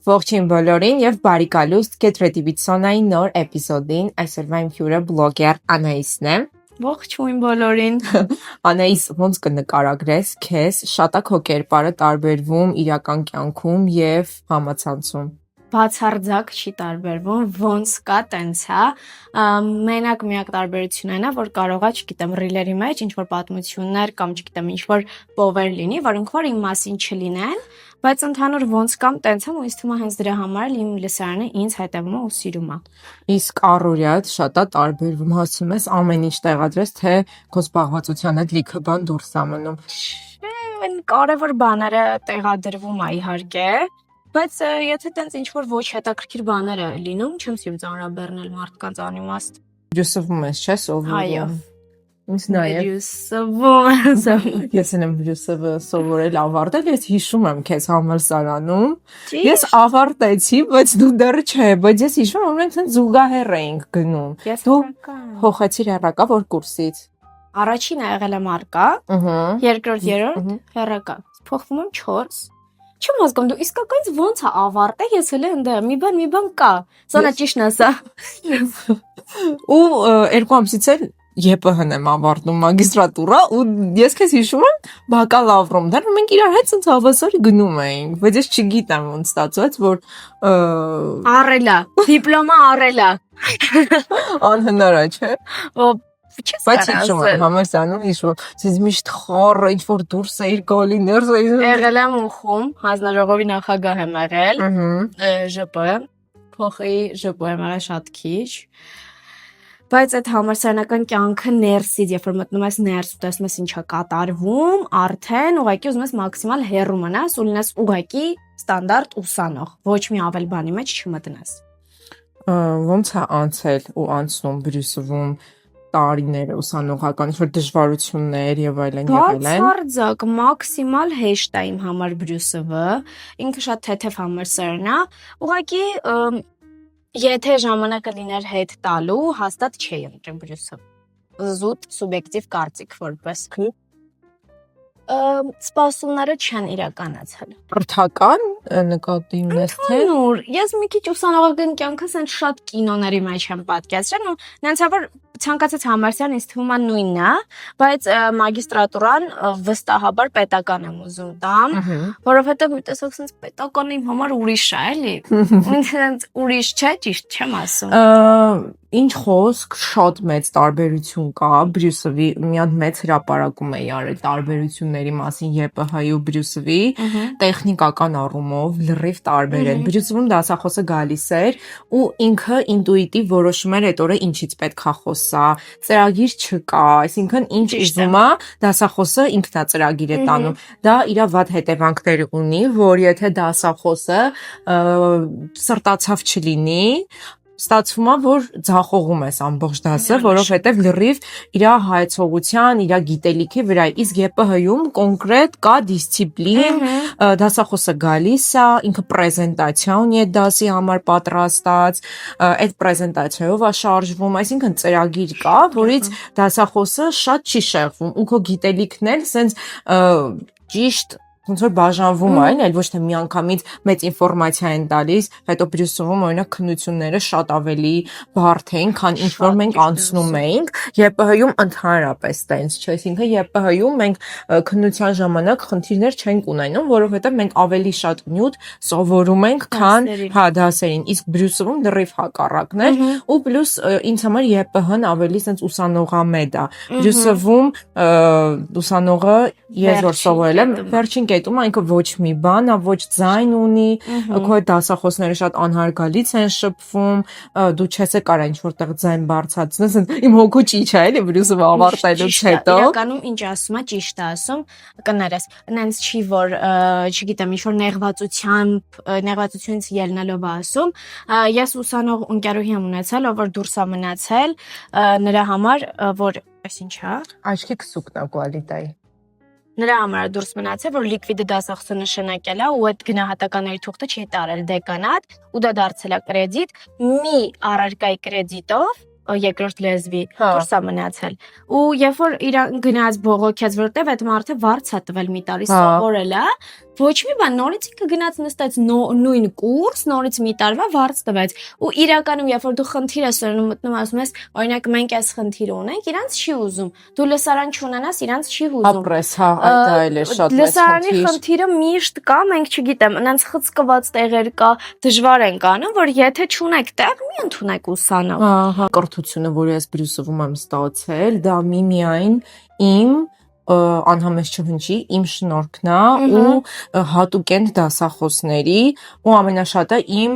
Ողջույն բոլորին եւ բարի գալուստ Get Ready with Sona-ի նոր էպիզոդին։ Այսօրվա իմ հյուրը բլոգեր Անահիսն է։ Ողջույն բոլորին։ Անահիս, ոնց կնկարագրես քեզ, շատ է քո կերպարը տարբերվում իրական կյանքում եւ համացանցում։ Բացարձակ չի տարբերվում, ոնց կա տենց հա։ Մենակ միակ տարբերությունն է, որ կարողա, չգիտեմ, ռիլերի մեջ ինչ որ պատմություններ կամ չգիտեմ, ինչ որ պովեր լինի, որոնք որ իմ մասին չլինեն, բայց ընդհանուր ոնց կամ տենց եմ ու ինձ թվում է հենց դրա համար իմ լսարանը ինձ հետևում է ու սիրում է։ Իսկ առօրյադ շատ է տարբերվում, հասցում ես ամեն ինչ տեղադրես, թե քո զբաղվածության հետ լիքը բան դուրս է մնում։ Այն կարևոր բաները տեղադրվում է իհարկե, բայց եթե տենց ինչ որ ոչ հետաքրքիր բաներ է լինում, չեմ սիրում ծանրաբեռնել մարդկանց անիմաստ։ Բրյուսվում ես, չէ՞, սովորում։ Այո։ Ինձ նաև Բրյուսվում։ ես եմ Բրյուսովը սովորել ավարտել, ես հիշում եմ քեզ համալսարանում։ Ճիշտ։ Ես ավարտեցի, բայց դու դեռ չէ, բայց ես հիշում եմ, մենք ցած զուգահեռ էինք գնում։ Դու փոխեցիր հեռակա որ կուրսից։ Առաջինը եղել է մարկա, երկրորդ, երրորդ հեռակա։ Փոխվում եմ 4։ Չեմ հասկանում դու իսկականից ոնց է ավարտել, ես հենց այնտեղ մի բան կա։ Սա ճիշտն է սա։ Ու երկու ամսից էլ ԵՊՀ-ն եմ ավարտում մագիստրատուրա ու ես քեզ հիշում եմ բակալավրում դեռ մենք իրար հետ ցած հավասար գնում էինք, բայց ես չգիտեմ ոնց ստացվեց, որ առելա, դիպլոմա առելա։ Անհնար է, չէ՞։ Բայց հիշում եմ համալսարանում հիշում եմ, ես միշտ խառը ինչ որ դուրս էիր գալի, ներս էիր։ Եղել եմ ուխում, հանձնաժողովի նախագահ եմ եղել, ԺՊ, փոխի ԺՊ եմ եղել շատ քիչ։ Բայց այդ համալսարանական կյանքը ներսից, երբ որ մտնում ես ներս ու տեսնում ես ինչա կատարվում, արդեն ուղղակի ուզում ես մաքսիմալ հեռու մնաս ու լինես ուղղակի ստանդարտ ուսանող, ոչ մի ավել բանի մեջ չմտնես։ Ոնց է անցել ու անցնում Բրյուսովում տարիները ուսանողական, ինչ որ դժվարություններ եւ այլն եղել են։ Բացարձակ մաքսիմալ հեշտ է իմ համար Բրյուսովը, ինքը շատ թեթև համալսարան է, ուղղակի եթե ժամանակը լիներ հետ տալու, հաստատ չէի ընտրել Բրյուսով։ Զուտ սուբյեկտիվ կարծիք որպես։ Սպասումները չեն իրականացել։ Կրթական նկատի ունես թե։ Նոր, ես մի քիչ ուսանողական կյանքս այն շատ կինոների մեջ եմ պատկերացրել ու նենց որ ցանկացած համալսարան ինձ թվում է նույնն է, բայց մագիստրատուրան վստահաբար պետական եմ ուզում տամ, որովհետև մի տեսակ sense պետականը իմ համար ուրիշ է, էլի։ Ինձ ուրիշ չէ, ճիշտ չեմ ասում։ Ինչ խոսք, շատ մեծ տարբերություն կա Բրյուսովի, մի հատ մեծ հրապարակում էի արել տարբերությունների մասին ԵՊՀ-ի ու Բրյուսովի, տեխնիկական առումով լրիվ տարբեր են։ Բրյուսովում դասախոսը գալիս էր ու ինքը ինտուիտիվ որոշում էր այդ օրը ինչից պետք է խոսա, ծրագիր չկա, այսինքն ինչ ուզում է, դասախոսը ինքն է ծրագիր է տանում։ Դա իր վատ հետևանքներ ունի, որ եթե դասախոսը սրտացավ չլինի, ստացվում է, որ ձախողում ես ամբողջ դասը, որովհետև լրիվ իր հայեցողության, իր գիտելիքի վրա, իսկ ԵՊՀ-ում կոնկրետ կա դիսցիպլին, դասախոսը գալիս է, ինքը պրեզենտացիա ունի այդ դասի համար պատրաստած, այդ պրեզենտացիայով է շարժվում, այսինքն ծրագիր կա, որից դասախոսը շատ չի շեղվում, ու քո գիտելիքն էլ սենց ճիշտ ոնց որ բաժանվում են, այլ ոչ թե միանգամից մեծ ինֆորմացիա են տալիս, հետո Բրյուսովում օրինակ քննությունները շատ ավելի բարդ էին, քան ինչ որ մենք անցնում էինք, ԵՊՀ-ում ընդհանրապես տենց չէ, այսինքն ԵՊՀ-ում մենք քննության ժամանակ խնդիրներ չենք ունենում, որովհետև մենք ավելի շատ նյութ սովորում ենք, քան դասերին, իսկ Բրյուսովում լրիվ հակառակն էր, ու պլյուս ինձ համար ԵՊՀ-ն ավելի սենց ուսանողամետ է։ Բրյուսովում ուսանողը ես որ սովորել եմ, վերջին կետում այնքը ոչ մի բան, ոչ ձայն ունի, քո դասախոսները շատ անհարգալից են շփվում, դու չես կարա ինչ որտեղ ձայն բարձրացնես, իմ հոգու ճիչ է, էլի Բրյուսովը ավարտելուց հետո։ Իրականում ինչ ասում է, ճիշտ է ասում, կներես, նենց չի որ, չգիտեմ, ինչ որ նեղվածությունից ելնելով ասում, ես ուսանող ընկերուհի եմ ունեցել, ով որ դուրս է մնացել, նրա համար, որ այսինչ է, Աչքի քսուկն է կուալիտայի։ Նրա համար դուրս մնացել, որ լիկվիդը դասախոսը նշանակել է ու այդ գնահատականների թուղթը չի տարել դեկանատ ու դա դարձել է կրեդիտ մի առարկայի կրեդիտով երկրորդ լեզվի կուրսա մնացել։ Ու երբ որ իրան գնաց բողոքեց, որտեվ այդ մարդը վարձ է տվել մի տարի սովորել է, ոչ մի բան, նորից ինքը գնաց նստեց նույն կուրս, նորից մի տարվա վարձ տվեց։ Ու իրականում երբ որ դու խնդիր ես մտնում, ասում ես, օրինակ մենք այս խնդիրը ունենք, իրանց չի ուզում։ Դու լսարան չունենաս, իրանց չի ուզում։ Ապրես, հա, դա էլ է շատ մեծ լսարանի խնդիրը միշտ կա, մենք չգիտեմ, այնց խցկված տեղեր կա, դժվար են անում, որ եթե չունեք տեղ, մի ընդունեք ուսանող։ Ահա, կրթությունը, որ ես Բրյուսովում եմ ստացել, դա միմիայն իմ անհամես չհնչի իմ շնորհքն է ու հատուկենտ դասախոսների ու ամենաշատը իմ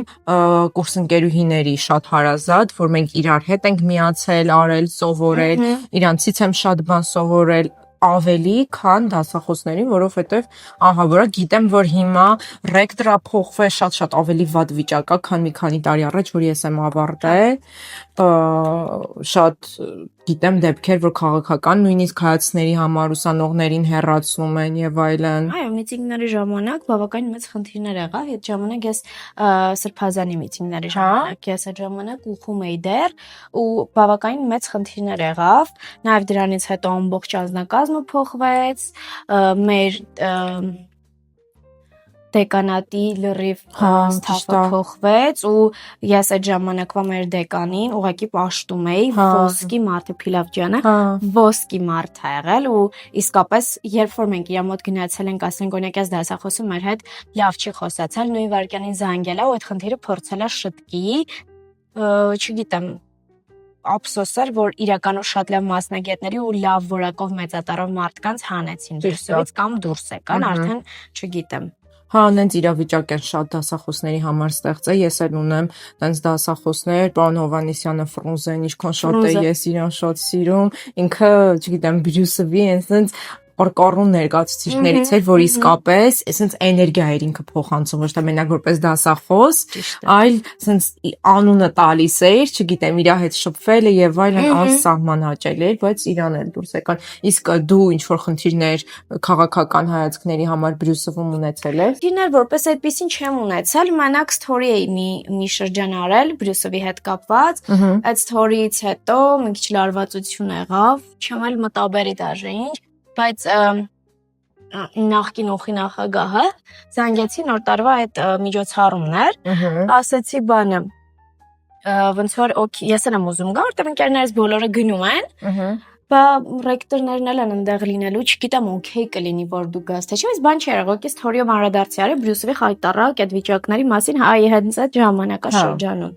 կուրսընկերուհիների շատ հարազատ, որ մենք իրար հետ ենք միացել, արել, սովորել, իրանցից եմ շատ բան սովորել ավելի, քան դասախոսներին, որովհետև ահա որա գիտեմ, որ հիմա ռեկտորա փոխվել շատ ավելի վատ վիճակա, քան մի քանի տարի առաջ, որ ես եմ ավարտել, շատ գիտեմ դեպքեր, որ քաղաքական նույնիսկ հայացքների համար ուսանողներին հեռացնում են եւ այլն։ Այո, միտինգների ժամանակ բավականին մեծ խնդիրներ եղավ, այդ ժամանակ ես սրբազանի միտինգների ժամանակ ես այդ ժամանակ ուղում էի դեռ ու բավականին մեծ խնդիրներ եղավ, նաեւ դրանից հետո ամբողջ անձնակազմը փոխվեց, մեր դեկանատի լրիվ ստաֆը փոխվեց ու ես այդ ժամանակվա մեր դեկանին ուղղակի պաշտում էի ոսկի Մարթը Փիլավջյանը ոսկի մարդ է եղել ու իսկապես երբ որ մենք իր մոտ գնացել ենք ասենք օրինակ այս դասախոսը մեր հետ լավ չի խոսացել նույն վարքյանին զանգել է ու այդ խնդիրը փորձել է շտկի չգիտեմ ափսոս էր որ իրականում շատ լավ մասնագետների ու լավ որակով մեծատարով մարդկանց հանեցին դուրսից կամ դուրս եկան արդեն չգիտեմ Հա, նենց իրավիճակ են շատ դասախոսների համար ստեղծել, ես էլ ունեմ նենց դասախոսներ, պարոն Հովանեսյանը Ֆրունզեն, ինչքան շատ է ես իրան շատ սիրում, ինքը, չգիտեմ, Բրյուսովի նենց պարկառուն ներկայացուցիչներից էր, որ իսկապես այսպես էներգիա էր ինքը փոխանցում, ոչ թե մենակ որպես դասախոս, այլ այսպես անունը տալիս էր, չգիտեմ, իր հետ շփվել է եւ այլն անսահման հաճելի էր, բայց իրան էլ դուրս եկան։ Իսկ դու ինչ որ խնդիրներ քաղաքական հայացքների համար Բրյուսովում ունեցել ես։ Խնդիրներ որպես այդպեսին չեմ ունեցել, մենակ story էի մի շրջան արել Բրյուսովի հետ կապված, այդ story-ից հետո մի քիչ լարվածություն եղավ, չեմ էլ մտաբերի դաժե ինչ բայց նախկին ուխի նախագահը զանգեցի նոր տարվա այդ միջոցառումներ, ասեցի բանը, ոնց որ ես եմ ուզում գա, որտեղ ընկերներս բոլորը գնում են, բա ռեկտորներն էլ են այնտեղ լինելու, չգիտեմ օքեյ կլինի որ դու գաս, թե չէ, բայց բան չի եղել, ոգի ստորիով անդրադարձի արի Բրյուսովի խայտարակ այդ վիճակների մասին հայ հենց այդ ժամանակաշրջանում։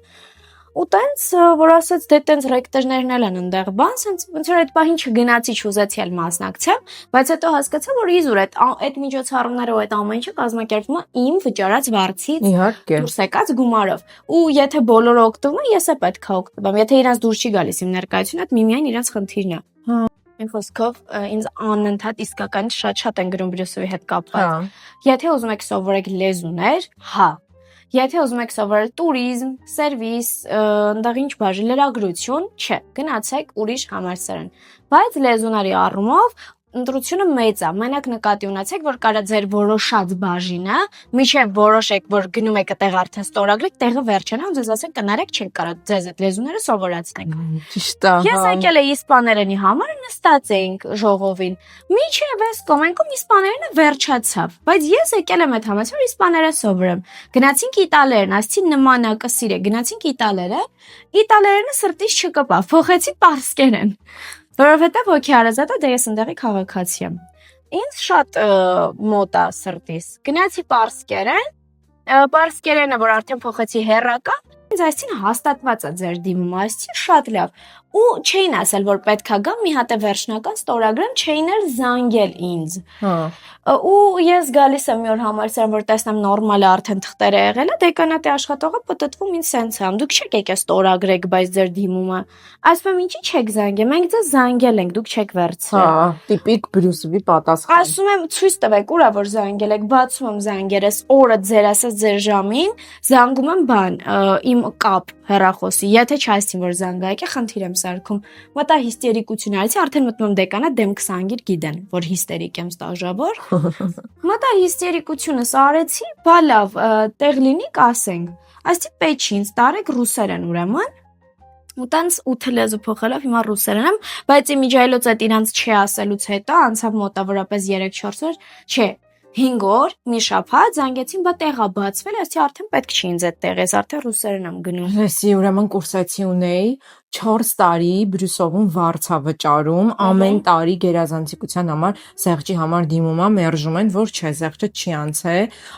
Ու տենց որ ասած դե տենց ռեկտորներն էլ են այնտեղ բան, ոնց որ այդ պահին չգնացի չուզեցի էլ մասնակցեմ, բայց հետո հասկացա որ իզուր այդ միջոցառումները ու այդ ամեն ինչը կազմակերպվում է իմ վճարած վարձից դուրս եկած գումարով։ Ու եթե բոլորը օգտվում են, ես է պետք է օգտվեմ։ Եթե իրանց դուրս չի գալիս իմ ներկայությունը, այդ միմիայն իրանց խնդիրն է։ Այն խոսքով ինձ անընդհատ իսկական շատ են գրում Բրյուսովի հետ կապված։ Եթե ուզում եք սովորեք լեզուներ, հա Եթե ուզում եք սովորել տուրիզմ, սերվիս, այնտեղ ինչ բաժի լրագրություն, չէ, գնացեք ուրիշ համալսարան։ Բայց լեզուների առումով ընտրությունը մեծ է, մենակ նկատի ունեցեք, որ կարա ձեր որոշած բաժինը, միջև որոշեք, որ գնում եք այդտեղ արդեն ստորագրեք, տեղը վերջանա ու ձեզ ասեն կներեք, չեք կարա ձեզ այդ լեզուները սովորացնենք։ Ճիշտ է։ Ես եկել էի իսպաներենի համար, նստած էինք ժողովին։ Միջև այս կոմենքում իսպաներենը վերջացավ, բայց ես եկել եմ այդ համացան, որ իսպաները սովորեմ։ Գնացինք իտալերեն, ասեցի նմանակը սիրե, գնացինք իտալերենը սրտից չկպավ, փոխեցի պարսկերեն։ Որովհետև ոգի հարազատը դե ես ընդեղի քաղաքացի եմ։ Ինձ շատ մոտ է սրտիս։ Գնացի պարսկերենը, որ արդեն փոխեցի հեռական, ինձ այսին հաստատված է ձեր դիմում, այսին շատ լավ։ Ու չէին ասել, որ պետքա գամ մի հատ է վերջնական ստորագրեմ, չէին էլ զանգել ինձ։ Ու ես գալիս եմ մի օր համալսարան, որ տեսնեմ նորմալ է արդեն թղթերը եղել է, դեկանատի աշխատողը պտտվում ինձ սենց է, դուք չեք եկել ստորագրեք, բայց ձեր դիմումը։ Ասում եմ, ինչի չեք զանգել, մենք ձեզ զանգել ենք, դուք չեք վերցրել։ Հա, տիպիկ Բրյուսովի պատասխան։ Ասում եմ, ցույց տվեք, ուրա որ զանգել եք, բացում եմ զանգերս, օրը ձեր ասած ձեր ժամին, զանգում եմ բան, իմ կապ հեռախոսի, եթե չասին որ զանգայք է, խնդիր եմ սարքում։ Մտա հիստերիկություն արեցի, արդեն մտնում եմ դեկանա դեմ 20 գիտեն, որ հիստերիկ եմ ստաժավոր։ Մտա հիստերիկությունս արեցի, բա լավ, տեղ լինի կասենք։ Աստի պետք չի ինձ տարեք ռուսերեն ուրեմն։ ու տենց 8 լեզու փոխելով հիմա ռուսերեն եմ, բայց իմիջայլոց այդ իրանց չի ասելուց հետո անցավ մոտավորապես 3-4 օր, չէ, 5 օր, մի շաբաթ զանգեցին, բա տեղա բացվել, ասի արդեն պետք չի ինձ այդ տեղը, ես արդեն ռուսերեն եմ գնում։ Լսի, ուրեմն կուրսացի ունեի 4 տարի Բրյուսովում վարձա վճարում, ամեն տարի գերազանցիկության համար Սեղջի համար դիմում ա, մերժում են, որ չէ, Սեղջը չի անցե,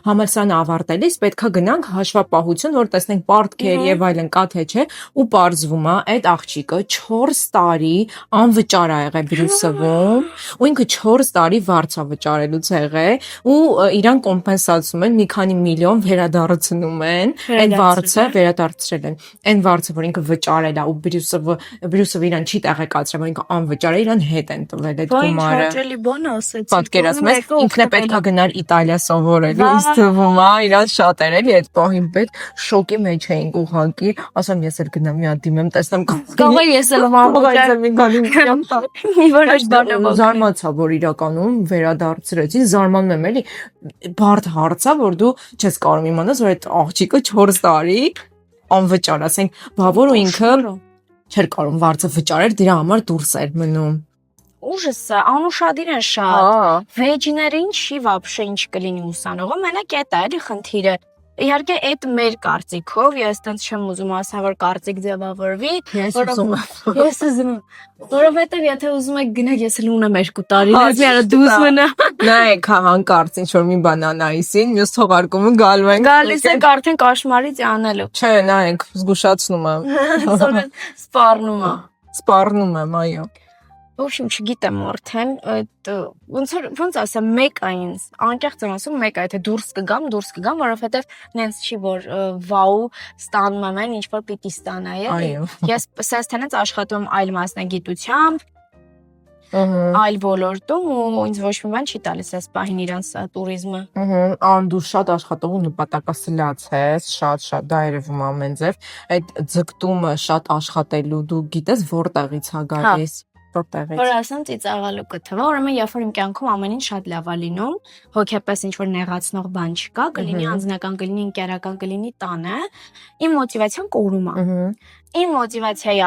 համալսարանը ավարտելիս պետքա գնանք հաշվապահություն, որ տեսնենք պարտքեր եւ այլն կա թե չէ, ու պարզվում ա, այդ աղջիկը 4 տարի անվճար ա եղել Բրյուսովում, ու ինքը 4 տարի վարձա վճարելուց եղել, ու իրան կոմպենսացում են, մի քանի միլիոն վերադարձնում են, այն վարձը վերադարձրել են, այն վարձը, որ ինքը վճարել ա ու Բրյուսովը իրան չի տեղեկացրել, որ ինքը անվճար է, իրան հետ են տվել այդ գումարը։ Հաճելի բան ասեցի։ Պատկերացնում ես, ինքն է պետքա գնար Իտալիա սովորելու, ինձ թվում ա, իրան շատ էր էլի այդ պահին պետք շոկի մեջ էինք ուղղակի, ասեմ ես էլ գնամ մի հատ դիմեմ, տեսնեմ կարող է ես էլ անվճար մի քանի մի որոշ բանով զարմացա, որ իրականում վերադարձրեցին, զարմանում եմ էլի, բարդ հարց ա, որ դու չես կարող իմանաս, որ այդ աղջիկը 4 տարի անվճար, ասենք, բա որ ու ինքը չէր կարող վարձը վճարել, դրա համար դուրս էր մնում։ Ужаса, անուշադիր են շատ։ Վեջիներին չի вообще ինչ կլինի ուսանողը, մենակ էդ է էլի խնդիրը։ Իհարկե այդ մեր կարծիքով, ես տենց չեմ ուզում ասեմ, որ կարծիք ձևավորվի, Ես ուզում եմ։ Ես ուզում եմ, որովհետև եթե ուզում եք գնաք, ես էլ ունեմ 2 տարի, ես մի դուս մնա։ Նայեք, հանկարծ ինչ որ մի բան անայսին, մյուս թողարկումը գալու են։ Գալիս եք արդեն կաշմարից անելու։ Չէ, նայեք, զգուշացնում եմ։ Սպառնում է։ Սպառնում եմ, այո։ В общем, չգիտեմ արդեն, այդ ոնց ասեմ, մեկ է ինձ, անկեղծ եմ ասում, մեկ է, եթե դուրս կգամ, որովհետև նենց չի, որ վաու ստանում եմ այն, ինչ որ պիտի ստանայի։ Այո։ Ես սենց թենից աշխատում եմ այլ մասնագիտությամբ, այլ ոլորտում ու ինձ ոչ մի բան չի տալիս այս պահին իրանց տուրիզմը։ Անդու շատ աշխատող ու նպատակասլաց ես, շատ դա երևում ամեն ձև, այդ ձգտումը շատ աշխատելու դու գիտես որտեղից ա գալիս։ Որտեղից։ Որ ասեմ ծիծաղալու կթվա, ուրեմն երբ որ իմ կյանքում ամեն ինչ շատ լավ ա լինում, հոգեպես ինչ որ նեղացնող բան չկա, կլինի անձնական, կլինի ընկերական, կլինի տանը, իմ մոտիվացիան կորում ա։ Իմ մոտիվացիայի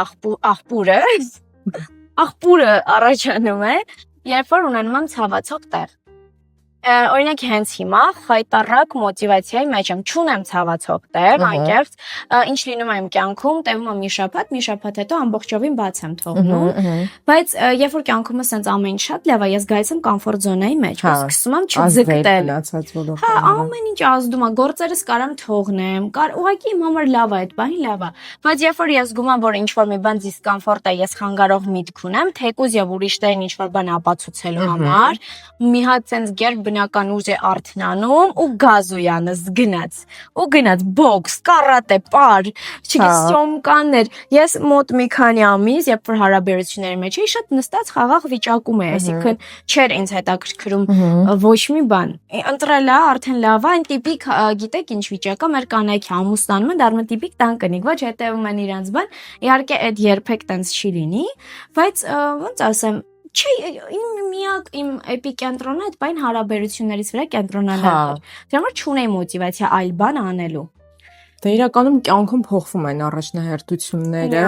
աղբուրը առաջանում է, երբ որ ունենում եմ ցավացող տեղ։ Օրինակ հենց հիմա խայտարակ մոտիվացիայի մեջ եմ, չունեմ ցավացող տեղ, անկեղծ, ինչ լինում է իմ կյանքում, տևում է մի շաբաթ հետո ամբողջովին բաց եմ թողնում, բայց երբ որ կյանքումս սենց ամեն ինչ շատ լավ է, ես գալիս եմ կոմֆորտ զոնայի մեջ, սկսում եմ չձգտել։ Հա, ամեն ինչ ազդում է, գործերս կարամ թողնեմ, ուղղակի իմ համար լավ է, այդ բանի լավ է, բայց երբ որ ես զգում եմ, որ ինչ որ մի բան դիսկոմֆորտ է, ես խանգարող միտք ունեմ, թեկուզ եւ ուրիշներին ինչ որ բան ապացուցելու համար, մի հատ սենց գեր բնական ուժ է արթնանում ու գազոյանս գնաց բոքս, կարատե, պար, չգիտեմ, ես մոտ մի քանի ամիս, երբ որ հարաբերությունների մեջ էի, շատ նստած խաղաղ վիճակում էի, այսինքն չէր ինձ հետաքրքրում ոչ մի բան։ Ընտրել է, արդեն լավ է, այն տիպիկ, գիտեք ինչ վիճակա, մեր կանայքի ամուսնանում են, դառնում է տիպիկ տանկնիկ, ոչ հետևում են իրանց բան, իհարկե այդ երբեք տենց չի լինի, բայց ոնց ասեմ, չէ, իմ էպիկենտրոնը այդ բան հարաբերություններից վրա կենտրոնանալն էր։ Դրա համար չունեի մոտիվացիա այլ բան անելու։ Դե իրականում կյանքում փոխվում են առաջնահերթությունները,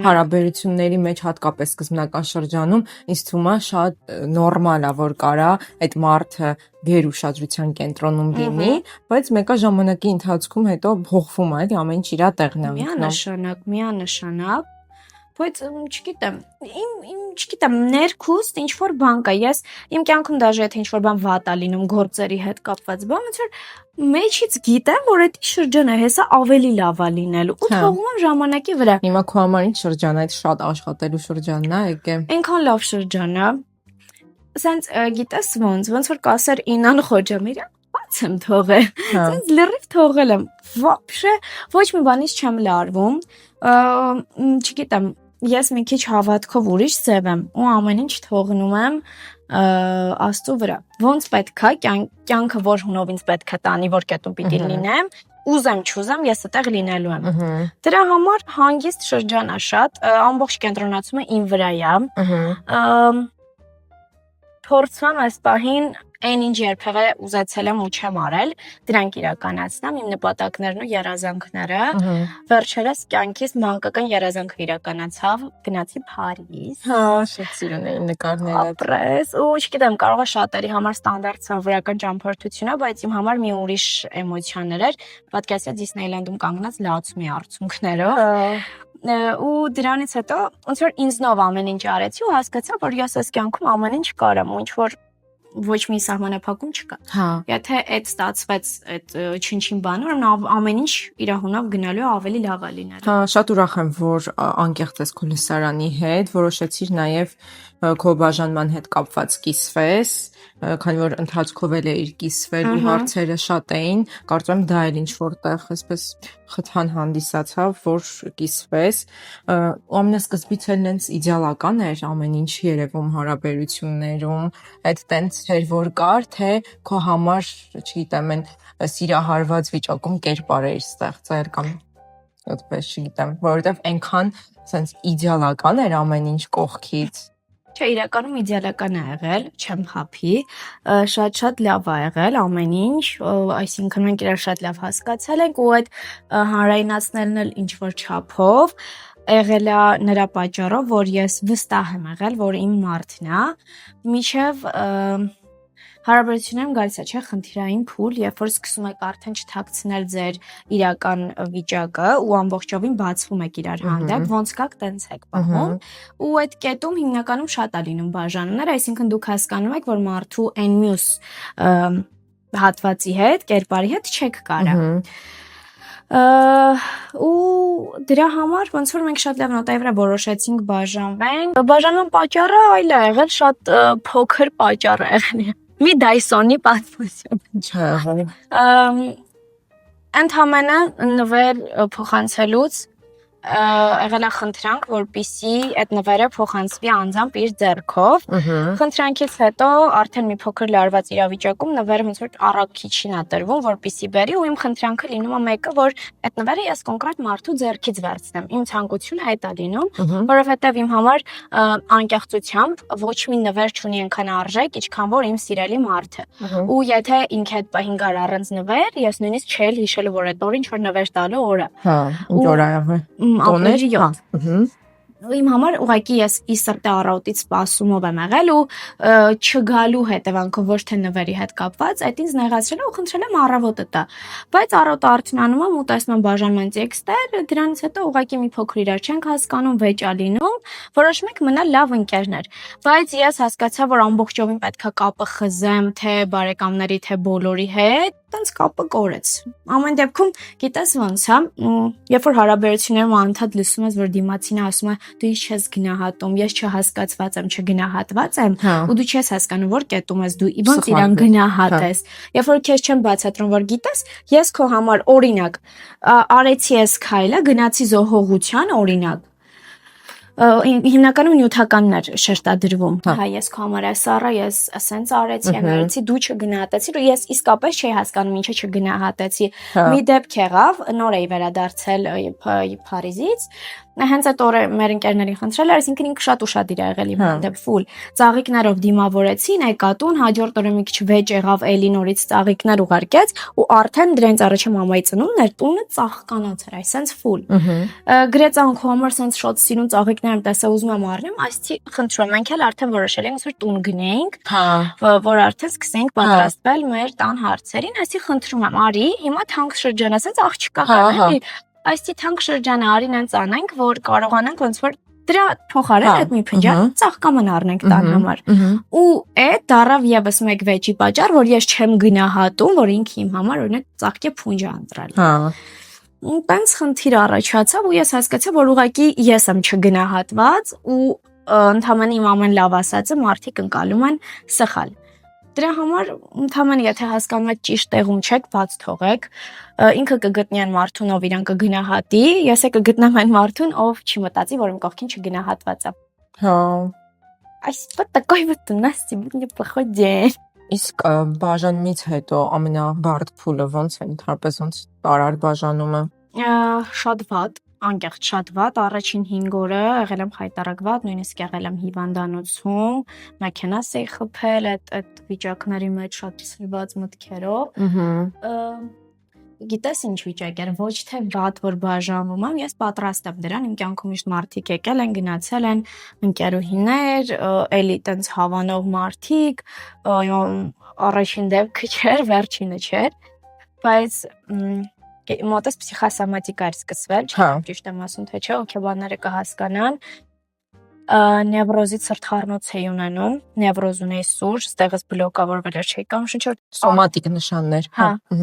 հարաբերությունների մեջ հատկապես սկզբնական շրջանում, ինձ թվում է շատ նորմալ է, որ կարա այդ մարդը գեր ուշադրության կենտրոնում լինի, բայց մեկը ժամանակի ընթացքում հետո փոխվում է, ամեն ինչ իր տեղն է ընկնում։ Միանշանակ բայց չգիտեմ, ներքուստ ինչ որ բան կա, ես իմ կյանքում դաժե եթե ինչ որ բան վատ է լինում գործերի հետ կապված բան, ոնց որ մեջից գիտեմ, որ այդ շրջանը հեսա ավելի լավ է լինելու ու թողում եմ ժամանակի վրա։ Հիմա քո համար ինչ շրջան է, այդ շատ աշխատելու շրջանն է, եկե։ Այնքան լավ շրջան է։ Սենց գիտես ոնց որ կասեր Ինան Խոջամիրյան, բաց եմ թողել։ Սենց լրիվ թողել եմ։ Вообще ոչ մի բանից չեմ լարվում։ Չգիտեմ, ես մի քիչ հավատքով ուրիշ ձև եմ ու ամեն ինչ թողնում եմ Աստծո վրա։ Ոնց պետքա կյանքը որ հունով ինձ պետքա տանի, որ կետում պիտի լինեմ, ուզեմ չուզեմ, ես այդտեղ լինելու եմ։ Դրա համար հանգիստ շրջան է շատ, ամբողջ կենտրոնացումը իմ վրա է։ Փորձում այս պահին այն ինչ երբևէ ուզեցել եմ ու չեմ արել, դրանք իրականացնեմ, իմ նպատակներն ու երազանքները։ Վերջերս կյանքիս մանկական երազանքը իրականացավ, գնացի Փարիզ։ Հա, շատ սիրուն էին նկարները։ Ապրես, ու չգիտեմ, կարող է շատերի համար ստանդարտ սովորական ճամփորդություն է, բայց իմ համար մի ուրիշ էմոցիաներ էր։ Պատկերացրեք Դիսնեյլենդում կանգնած լացումի արցունքներով։ Ու դրանից հետո ոնց որ ինձնով ամեն ինչ արեցի ու հասկացա, որ ես այս կյանքում ամեն ինչ կարեմ, ու ինչ որ ոչ մի սահմանափակում չկա։ Հա։ Եթե այդ ստացվեց այդ չնչին բանը, ուրեմն ամեն ինչ իր հունով գնալու է ավելի լավ է լինելու։ Հա, շատ ուրախ եմ, որ անկեղծ ես քո լսարանի հետ, որոշեցիր նաև քո բաժանման հետ կապված կիսվես, քանի որ ընթացքով էլ էիր կիսվել ու հարցերը շատ էին, կարծում եմ դա էլ ինչ որտեղ այսպես խթան հանդիսացավ, որ կիսվես։ Ու ամենասկզբից էլ նենց իդեալական էր ամեն ինչ երևում հարաբերություններում, այդ տենց էր որ կար, թե քո համար, չգիտեմ, այն սիրահարված վիճակում կերպար էիր ստեղծել կամ այդպես չգիտեմ, որովհետև այնքան sense իդեալական էր ամեն ինչ կողքից։ Չէ, իրականում իդեալական է եղել, չեմ խափի, շատ լավ է եղել ամեն ինչ, այսինքն մենք իրար շատ լավ հասկացել ենք ու այդ հանրայնացնելն էլ ինչ որ չափով եղել է նրա պատճառով, որ ես վստահ եմ եղել, որ իմ մարդն է, մինչև հարաբերություններում գալիս է, չէ, խնդիրային փուլ, երբ որ սկսում եք արդեն չթաքցնել ձեր իրական վիճակը ու ամբողջովին բացվում եք իրար հանդեպ, ոնց կաք տենց եք պահում, ու այդ կետում հիմնականում շատ է լինում բաժանումներ, այսինքն դուք հասկանում եք, որ մարդու այն մյուս հատվածի հետ, կերպարի հետ չեք կարա։ Ու դրա համար ոնց որ մենք շատ լավ նոտայի վրա որոշեցինք բաժանվենք։ Բաժանման պատճառը այլ է եղել, շատ փոքր պատճառ է եղել։ Մի Դայսոնի պատմություն։ Չէ։ Ընդհանրապես նվեր փոխանցելուց եղել է խնդրանք, որպեսզի այդ նվերը փոխանցվի անձամբ իր ձեռքով։ Խնդրանքից հետո արդեն մի փոքր լարված իրավիճակում նվերը ոնց որ առաքիչին է տրվում, որպեսզի բերի, ու իմ խնդրանքը լինում է մեկը, որ այդ նվերը ես կոնկրետ մարդու ձեռքից վերցնեմ։ Իմ ցանկությունը այդ է լինում, որովհետև իմ համար անկեղծությամբ ոչ մի նվեր չունի այնքան արժեք, ինչքան որ իմ սիրելի մարդը։ Ու եթե ինքը այդ պահին գար առանց նվեր, ես նույնիսկ չէի հիշելու, որ այդ օրը ինչ որ նվեր տալու օր է։ Հա, ինչ օր է եղել։ Ապրիլի 7։ Իմ համար ուղղակի ես ի սրտե առավոտից սպասումով եմ եղել ու չգալու հետևանքով ոչ թե նվերի հետ կապված, այդ ինձ նեղացրել ու խնդրել եմ առավոտը տա։ Բայց առավոտը արդյունանում եմ ու տեսնում եմ բաժանման տեքստեր, դրանից հետո ուղղակի մի փոքր իրար չենք հասկանում, վեճ է լինում, որոշում ենք մնալ լավ ընկերներ։ Բայց ես հասկացա, որ ամբողջովին պետքա կապը խզեմ, թե բարեկամների, թե բոլորի հետ, տենց կապը կորեց։ Ամեն դեպքում, գիտես ոնց է, երբ որ հարաբերություններում անդադ լսում ես, որ դիմացինը ասում է դու ինչ ես գնահատում, ես չհասկացված եմ, չգնահատված եմ, ու դու չես հասկանում, որ կետում ես դու, ոնց իրան գնահատես։ Երբ որ քեզ չեմ բացատրում, որ գիտես, ես քո համար օրինակ արեցի այս քայլը, գնացի զոհողության օրինակ, հիմնականում նյութականներ շերտադրվում։ Հա, ես քո համար այս առա, ես ասենց արեցի, ամերեցի, դու չգնահատեցիր ու ես իսկապես չէի հասկանում ինչը չգնահատեցի։ Մի դեպք եղավ, նոր էի վերադարձել Փարիզից, հենց այդ օրը մեր ընկերներին խնդրել, այսինքն ինքը շատ ուշադիր ա եղել իմ հանդեպ ֆուլ։ Ծաղիկներով դիմավորեցի, նայկատուն, հաջորդ օրը մի քիչ վեճ եղավ, էլի նորից ծաղիկներ ուղարկեց ու արդեն դրանից առաջ մամայի ծնունդն էր, տունը ծաղկանոց էր, այսենց ֆուլ։ Գրեց անքո համար սենց շատ սիրուն ծաղիկներ եմ տեսա, ուզում եմ առնեմ, այսի խնդրում եմ, մենք էլ արդեն որոշել ենք, որ տուն գնենք, որ արդեն սկսենք պատրաստվել մեր տան հարցերին, այսի խնդրում եմ, արի, հիմա թանկ շրջան, ասենց աղջիկա կանելի, այսի թանկ շրջանը արին հենց անենք, որ կարողանանք ոնց որ դրա փոխարեն այդ մի փնջան ծաղկաման առնենք տան համար։ Ու այդ դարավ եւս մեկ վեճի պատճառ, որ ես չեմ գնահատում, որ ինքը իմ համար օրինակ ծաղկե փունջ է ընտրել։ Ու տենց խնդիր առաջացավ ու ես հասկացա, որ ուղղակի ես եմ չգնահատված ու ընդհանրապես իմ ամեն լավ ասածը մարդիկ ընկալում են սխալ։ Դրա համար ընդհանրապես եթե հասկանում եք ճիշտ տեղում չեք, բաց թողեք, ինքը կգտնի այն մարդուն, ով իրան կգնահատի, ես է կգտնեմ այն մարդուն, ով չի մտածի, որ իմ կողքին չգնահատված է։ Հա։ Այսպես такой вот у нас сегодня походень։ Իսկ բաժանումից հետո ամենաբարդ փուլը ոնց է, ընդհանրապես ոնց տարար բաժանումը։ Շատ վատ, անկեղծ շատ վատ, առաջին 5 օրը եղել եմ խայտարակված, նույնիսկ եղել եմ հիվանդանոցում, մեքենաս էի խփել, այդ վիճակների մեջ շատ սրված մտքերով։ Գիտես ինչ վիճակ էր, ոչ թե վատ, որ բաժանվում եմ, ես պատրաստ եմ դրան, իմ կյանքում միշտ մարդիկ եկել են, գնացել են, ընկերուհիներ, էլի տենց հավանող մարդիկ, առաջին դեպքը չէր, վերջինը չէր, բայց մոտս պսիխոսոմատիկա էր սկսվել, չգիտեմ ճիշտ եմ ասում թե չէ, հոգեբանները կհասկանան, նևրոզից սրտխառնոց էի ունենում, նևրոզ ունեի սուրճ, ստեղից բլոկավորվել էր, չէի կամ ինչ-որ սոմատիկ նշաններ,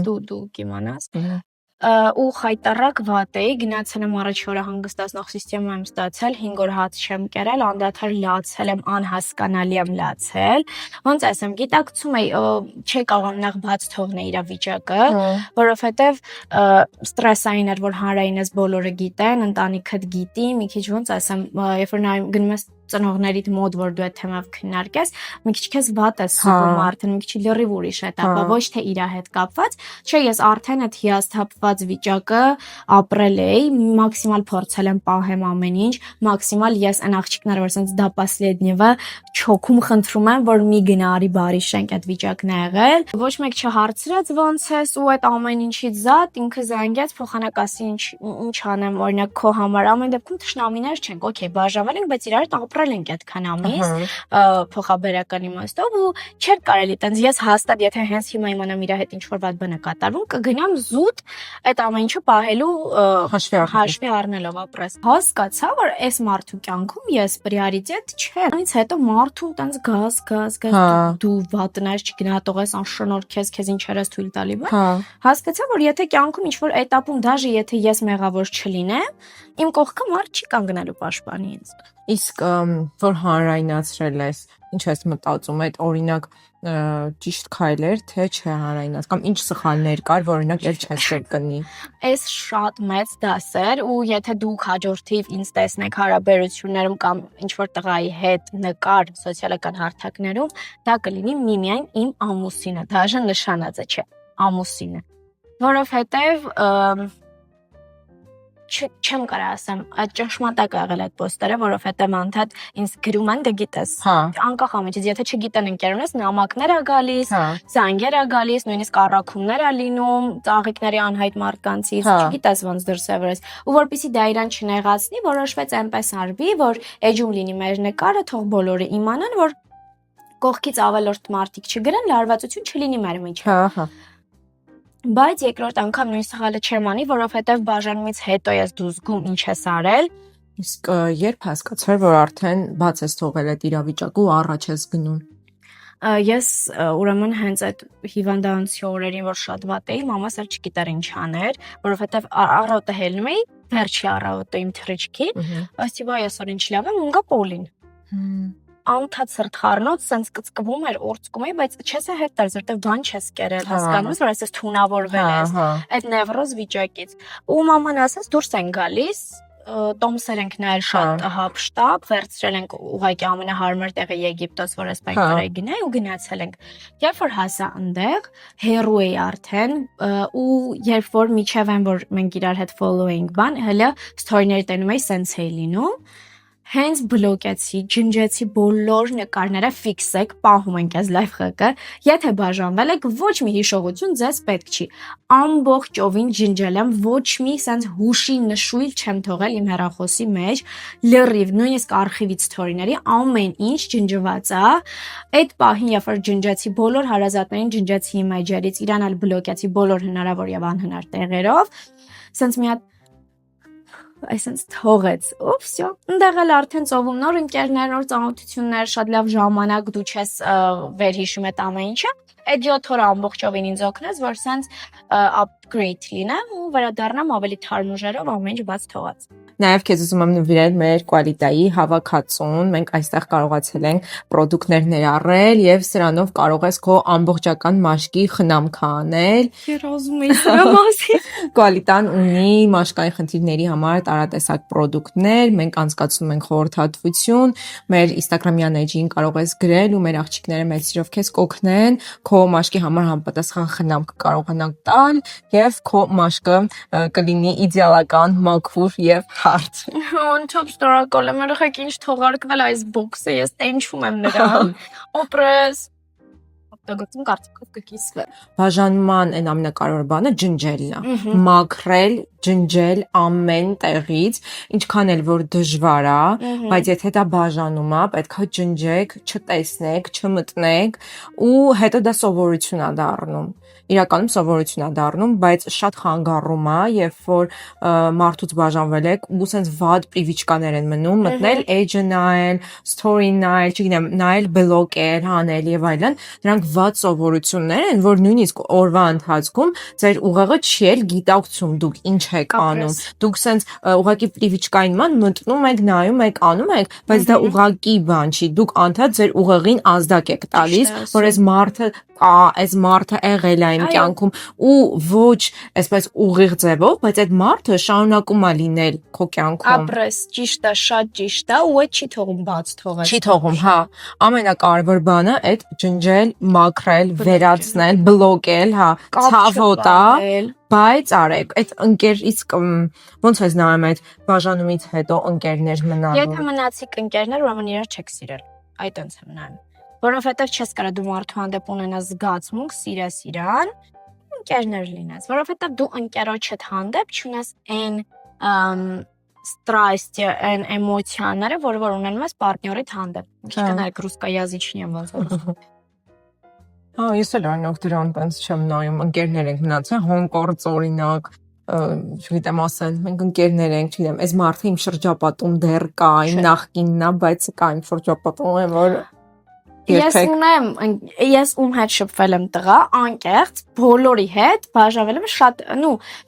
դու կիմանաս, ու խայտարակ վատ էի, գնացել եմ առաջի օրը հանգստացնող սիստեմա եմ ստացել, 5 օր հաց չեմ կերել, անդադար լացել եմ, անհասկանալի եմ լացել, ոնց ասեմ, գիտակցում էի, չի կարող նախ բաց թողնել իր վիճակը, որովհետև ստրեսային էր, որ հանրայինս բոլորը գիտեն, ընտանիքդ գիտի, մի քիչ ոնց ասեմ, երբ որ գնում ես ծնողներիդ մոտ, որ դու այդ թեմով քննարկես, մի քիչ քեզ վատ է սուգում արդեն, մի քիչ լրիվ ուրիշ է դա, ոչ թե իր հետ կապված, չէ, ես արդեն այդ հիասթափված վիճակը ապրել էի, մաքսիմալ փորձել եմ պահեմ ամեն ինչ, մաքսիմալ ես այն աղջիկները, որ sense դա последнего չոքում խնդրում եմ, որ մի գնա արի բարի շենք այդ վիճակն է եղել, ոչ մեկ չհարցրեց ոնց ես ու այդ ամեն ինչից զատ ինքը զանգեց փոխանակ ասի ինչ անեմ, օրինակ քո համար ամեն դեպքում թշնամիներ չենք, օքեյ, բաժանվել ենք, բայց իրար ապրել ենք այդքան ամիս փոխաբերական իմաստով ու չէր կարելի տենց ես հաստատ եթե հենց հիմա իմանամ իր հետ ինչ որ բան բան է կատարվում կգնամ զուտ այդ ամեն ինչը պահելու հաշվի առնելով ապրես հասկացա որ այս մարդու կյանքում ես պրիորիտետ չեմ այնից հետո մարդուն տենց գազ դու վատնես չգնահատող ես անշնորհքես քեզ ինչեր ես թույլ տալի բան հասկացա որ եթե կյանքում ինչ որ էտապում դաժե եթե ես մեղավոր չլինեմ իմ կողքը մարդ չի կանգնելու պաշտպանի ինձ իսկ որ հանրայնացրել ես ինչ ես մտածում այդ օրինակ ճիշտ քայլեր թե չէ հանրայնաց կամ ինչ սխալներ կար որ օրինակ էլ չես կրկնի այս շատ մեծ դաս էր ու եթե դուք հաջորդիվ ինձ տեսնեք հարաբերություններում կամ ինչ որ տղայի հետ նկար սոցիալական հարթակներում դա կլինի միմիայն իմ ամուսինը դաժե նշանածը չէ ամուսինը որովհետև չեմ կարա ասեմ, այդ ճշմարտակ է եղել այդ պոստերը, որովհետև անդադ ինձ գրում են, դե գիտես, անկախ ամենից, եթե չգիտեն ընկերունես, նամակներ է գալիս, զանգեր է գալիս, նույնիսկ առաքումներ է լինում, ծաղիկների անհայտ մարդկանցից, չգիտես ոնց դրսևորես, ու որպեսզի դա իրան չնեղացնի, որոշվեց այնպես արվի, որ էջում լինի մեր նկարը, թող բոլորը իմանան, որ կողքից ավելորդ մարդիկ չգրեն, լարվածություն չլինի մեր միջև։ Բայց երկրորդ անգամ նույն սխալը չեմ անի, որովհետև բաժանումից հետո ես դու զգում ինչ ես արել։ Իսկ երբ հասկացար, որ արդեն բաց ես թողել այդ իրավիճակը ու առաջ ես գնում։ Ես ուրեմն հենց այդ հիվանդանոցի օրերին, որ շատ վատ էի, մամաս էլ չգիտեր ինչ աներ, որովհետև առավոտը հելնում էի, վերջի առավոտը իմ թռիչքի, ասի վայ այսօր ինչ լավ եմ, ունգա Պոլին։ Անթաց սրտխառնոց սենց կծկվում էր, օրծկում էի, բայց չես է հետ տար, որտեղ բան չես կերել, հասկանում ես, որ այսպես թունավորվել ես այդ նևրոզ վիճակից։ Ու մաման ասաց դուրս են գալիս, տոմսեր ենք նայել շատ հապշտապ, վերցրել ենք ուղղակի ամենահարմար տեղը Եգիպտոս, որ այս պայքարի գնայի ու գնացել ենք։ Երբ որ հասա այնտեղ, հերու էի արդեն ու երբ որ միջև են որ մենք իրար հետ follow-ing բան, հələ story-ներ տենում էի սենց էի լինում։ Հենց բլոկեցի, ջնջեցի բոլոր նկարները ֆիքսեք, պահում ենք այս լայվ խկը, եթե բաժանվել եք, ոչ մի հիշողություն ձեզ պետք չի, ամբողջովին ջնջել եմ, ոչ մի սենց հուշի նշույլ չեմ թողել իմ հեռախոսի մեջ, լրիվ, նույնիսկ արխիվից սթորիների, ամեն ինչ ջնջված է, այդ պահին, երբ որ ջնջեցի բոլոր հարազատներին, ջնջեցի իմեջերից, իրան էլ բլոկեցի բոլոր հնարավոր եւ անհնար տեղերով, սենց մի հատ այսպես թողեց, ու վсё, ընդեղ էլ արդեն ծովում նոր ընկերներ, նոր ծանոթություններ, շատ լավ ժամանակ դու չես վերհիշում այդ ամեն ինչը։ Այդ 7 օրը ամբողջովին ինձ օգնեց, որ սենց upgrade լինեմ ու վերադառնամ ավելի թարմ ուժերով ամեն ինչ բաց թողած։ Նաև քեզ ուզում եմ նվիրել մեր Qualita-ի հավաքածուն։ Մենք այստեղ կարողացել ենք պրոդուկտներ ներառել եւ սրանով կարող ես քո ամբողջական մաշկի խնամքը անել։ Երազում էի սրա մասին։ Qualita-ն ունի մաշկային խնդիրների համար տարատեսակ պրոդուկտներ, մենք անցկացնում ենք խորհրդատվություն, մեր Instagram-յան էջին կարող ես գրել ու մեր աղջիկները մեծ սիրով քեզ կօգնեն, քո մաշկի համար համապատասխան խնամք կարողանանք տալ եւ քո մաշկը կլինի իդեալական, մաքուր եւ հարթ։ Ոնց շնորհակալ եմ, երեխեք ինչ թողարկվել այս բոքսը, ես տենչում եմ նրան։ Օպրես։ Օգտագործում կարծիքով կկիսվի։ Բաժանման այն ամենակարևոր բանը ջնջելն է։ Մաքրել, ջնջել ամեն տեղից, ինչքան էլ որ դժվար է, բայց եթե դա բաժանում է, պետք է ջնջեք, չտեսնեք, չմտնեք ու հետո դա սովորություն է դառնում։ Իրականում սովորություն է դառնում, բայց շատ խանգարում է, երբ որ մարդուց բաժանվել եք, ու սենց վատ պրիվիչկաներ են մնում, մտնել edge-ը նայել, story-ն նայել, չգիտեմ, նայել բլոկեր, հանել եւ այլն, դրանք վատ սովորություններ են, որ նույնիսկ օրվա ընթացքում ձեր ուղեղը չի էլ գիտակցում դուք ինչ եք անում։ Դուք սենց ուղղակի պրիվիչկային ման մտնում եք, նայում եք, անում եք, բայց դա ուղղակի բան չի։ Դուք անդադ ձեր ուղեղին ազդակ եք տալիս, որ այս մարդը եղել է իմ կյանքում ու ոչ այսպես ուղիղ ձևով, բայց այդ մարդը շարունակում է լինել քո կյանքում։ Ապրես, ճիշտ է, շատ ճիշտ է, ու չի թողում բաց թողել։ Չի թողում, հա։ Ամենակարևոր բանը այդ ջնջել, մաքրել, վերացնել, բլոկել, հա, ցավոտ է, բայց արեք, այդ ընկերից ոնց ես նայում այդ բաժանումից հետո ընկերներ մնալու։ Եթե մնացիք ընկերներ, ուրեմն իրար չեք սիրել։ Այդ ոնց եմ նայում։ Որովհետև չես կարա դու մարդու հանդեպ ունենաս զգացմունք, սիրես իրան, ընկերներ լինես, որովհետև դու ընկերոջդ հանդեպ չունես այն страсти, այն էմոցիաները, որ ունենում ես պարտներիդ հանդեպ։ Չկնայեք ռուսկայազիչնի եմ ոնց որ։ Հա, ես էլ այնօր դրան տենց չեմ նայում, ընկերներ ենք մնացել, հոնկործ օրինակ, չգիտեմ ասել, մենք ընկերներ ենք, չգիտեմ, այս մարդը իմ շրջապատում դեռ կա, իմ նախկինն է, բայց կա իմ շրջապատում է, որ Ես ում հետ շփվել եմ տղա, անկեղծ, բոլորի հետ բաժանվել եմ շատ,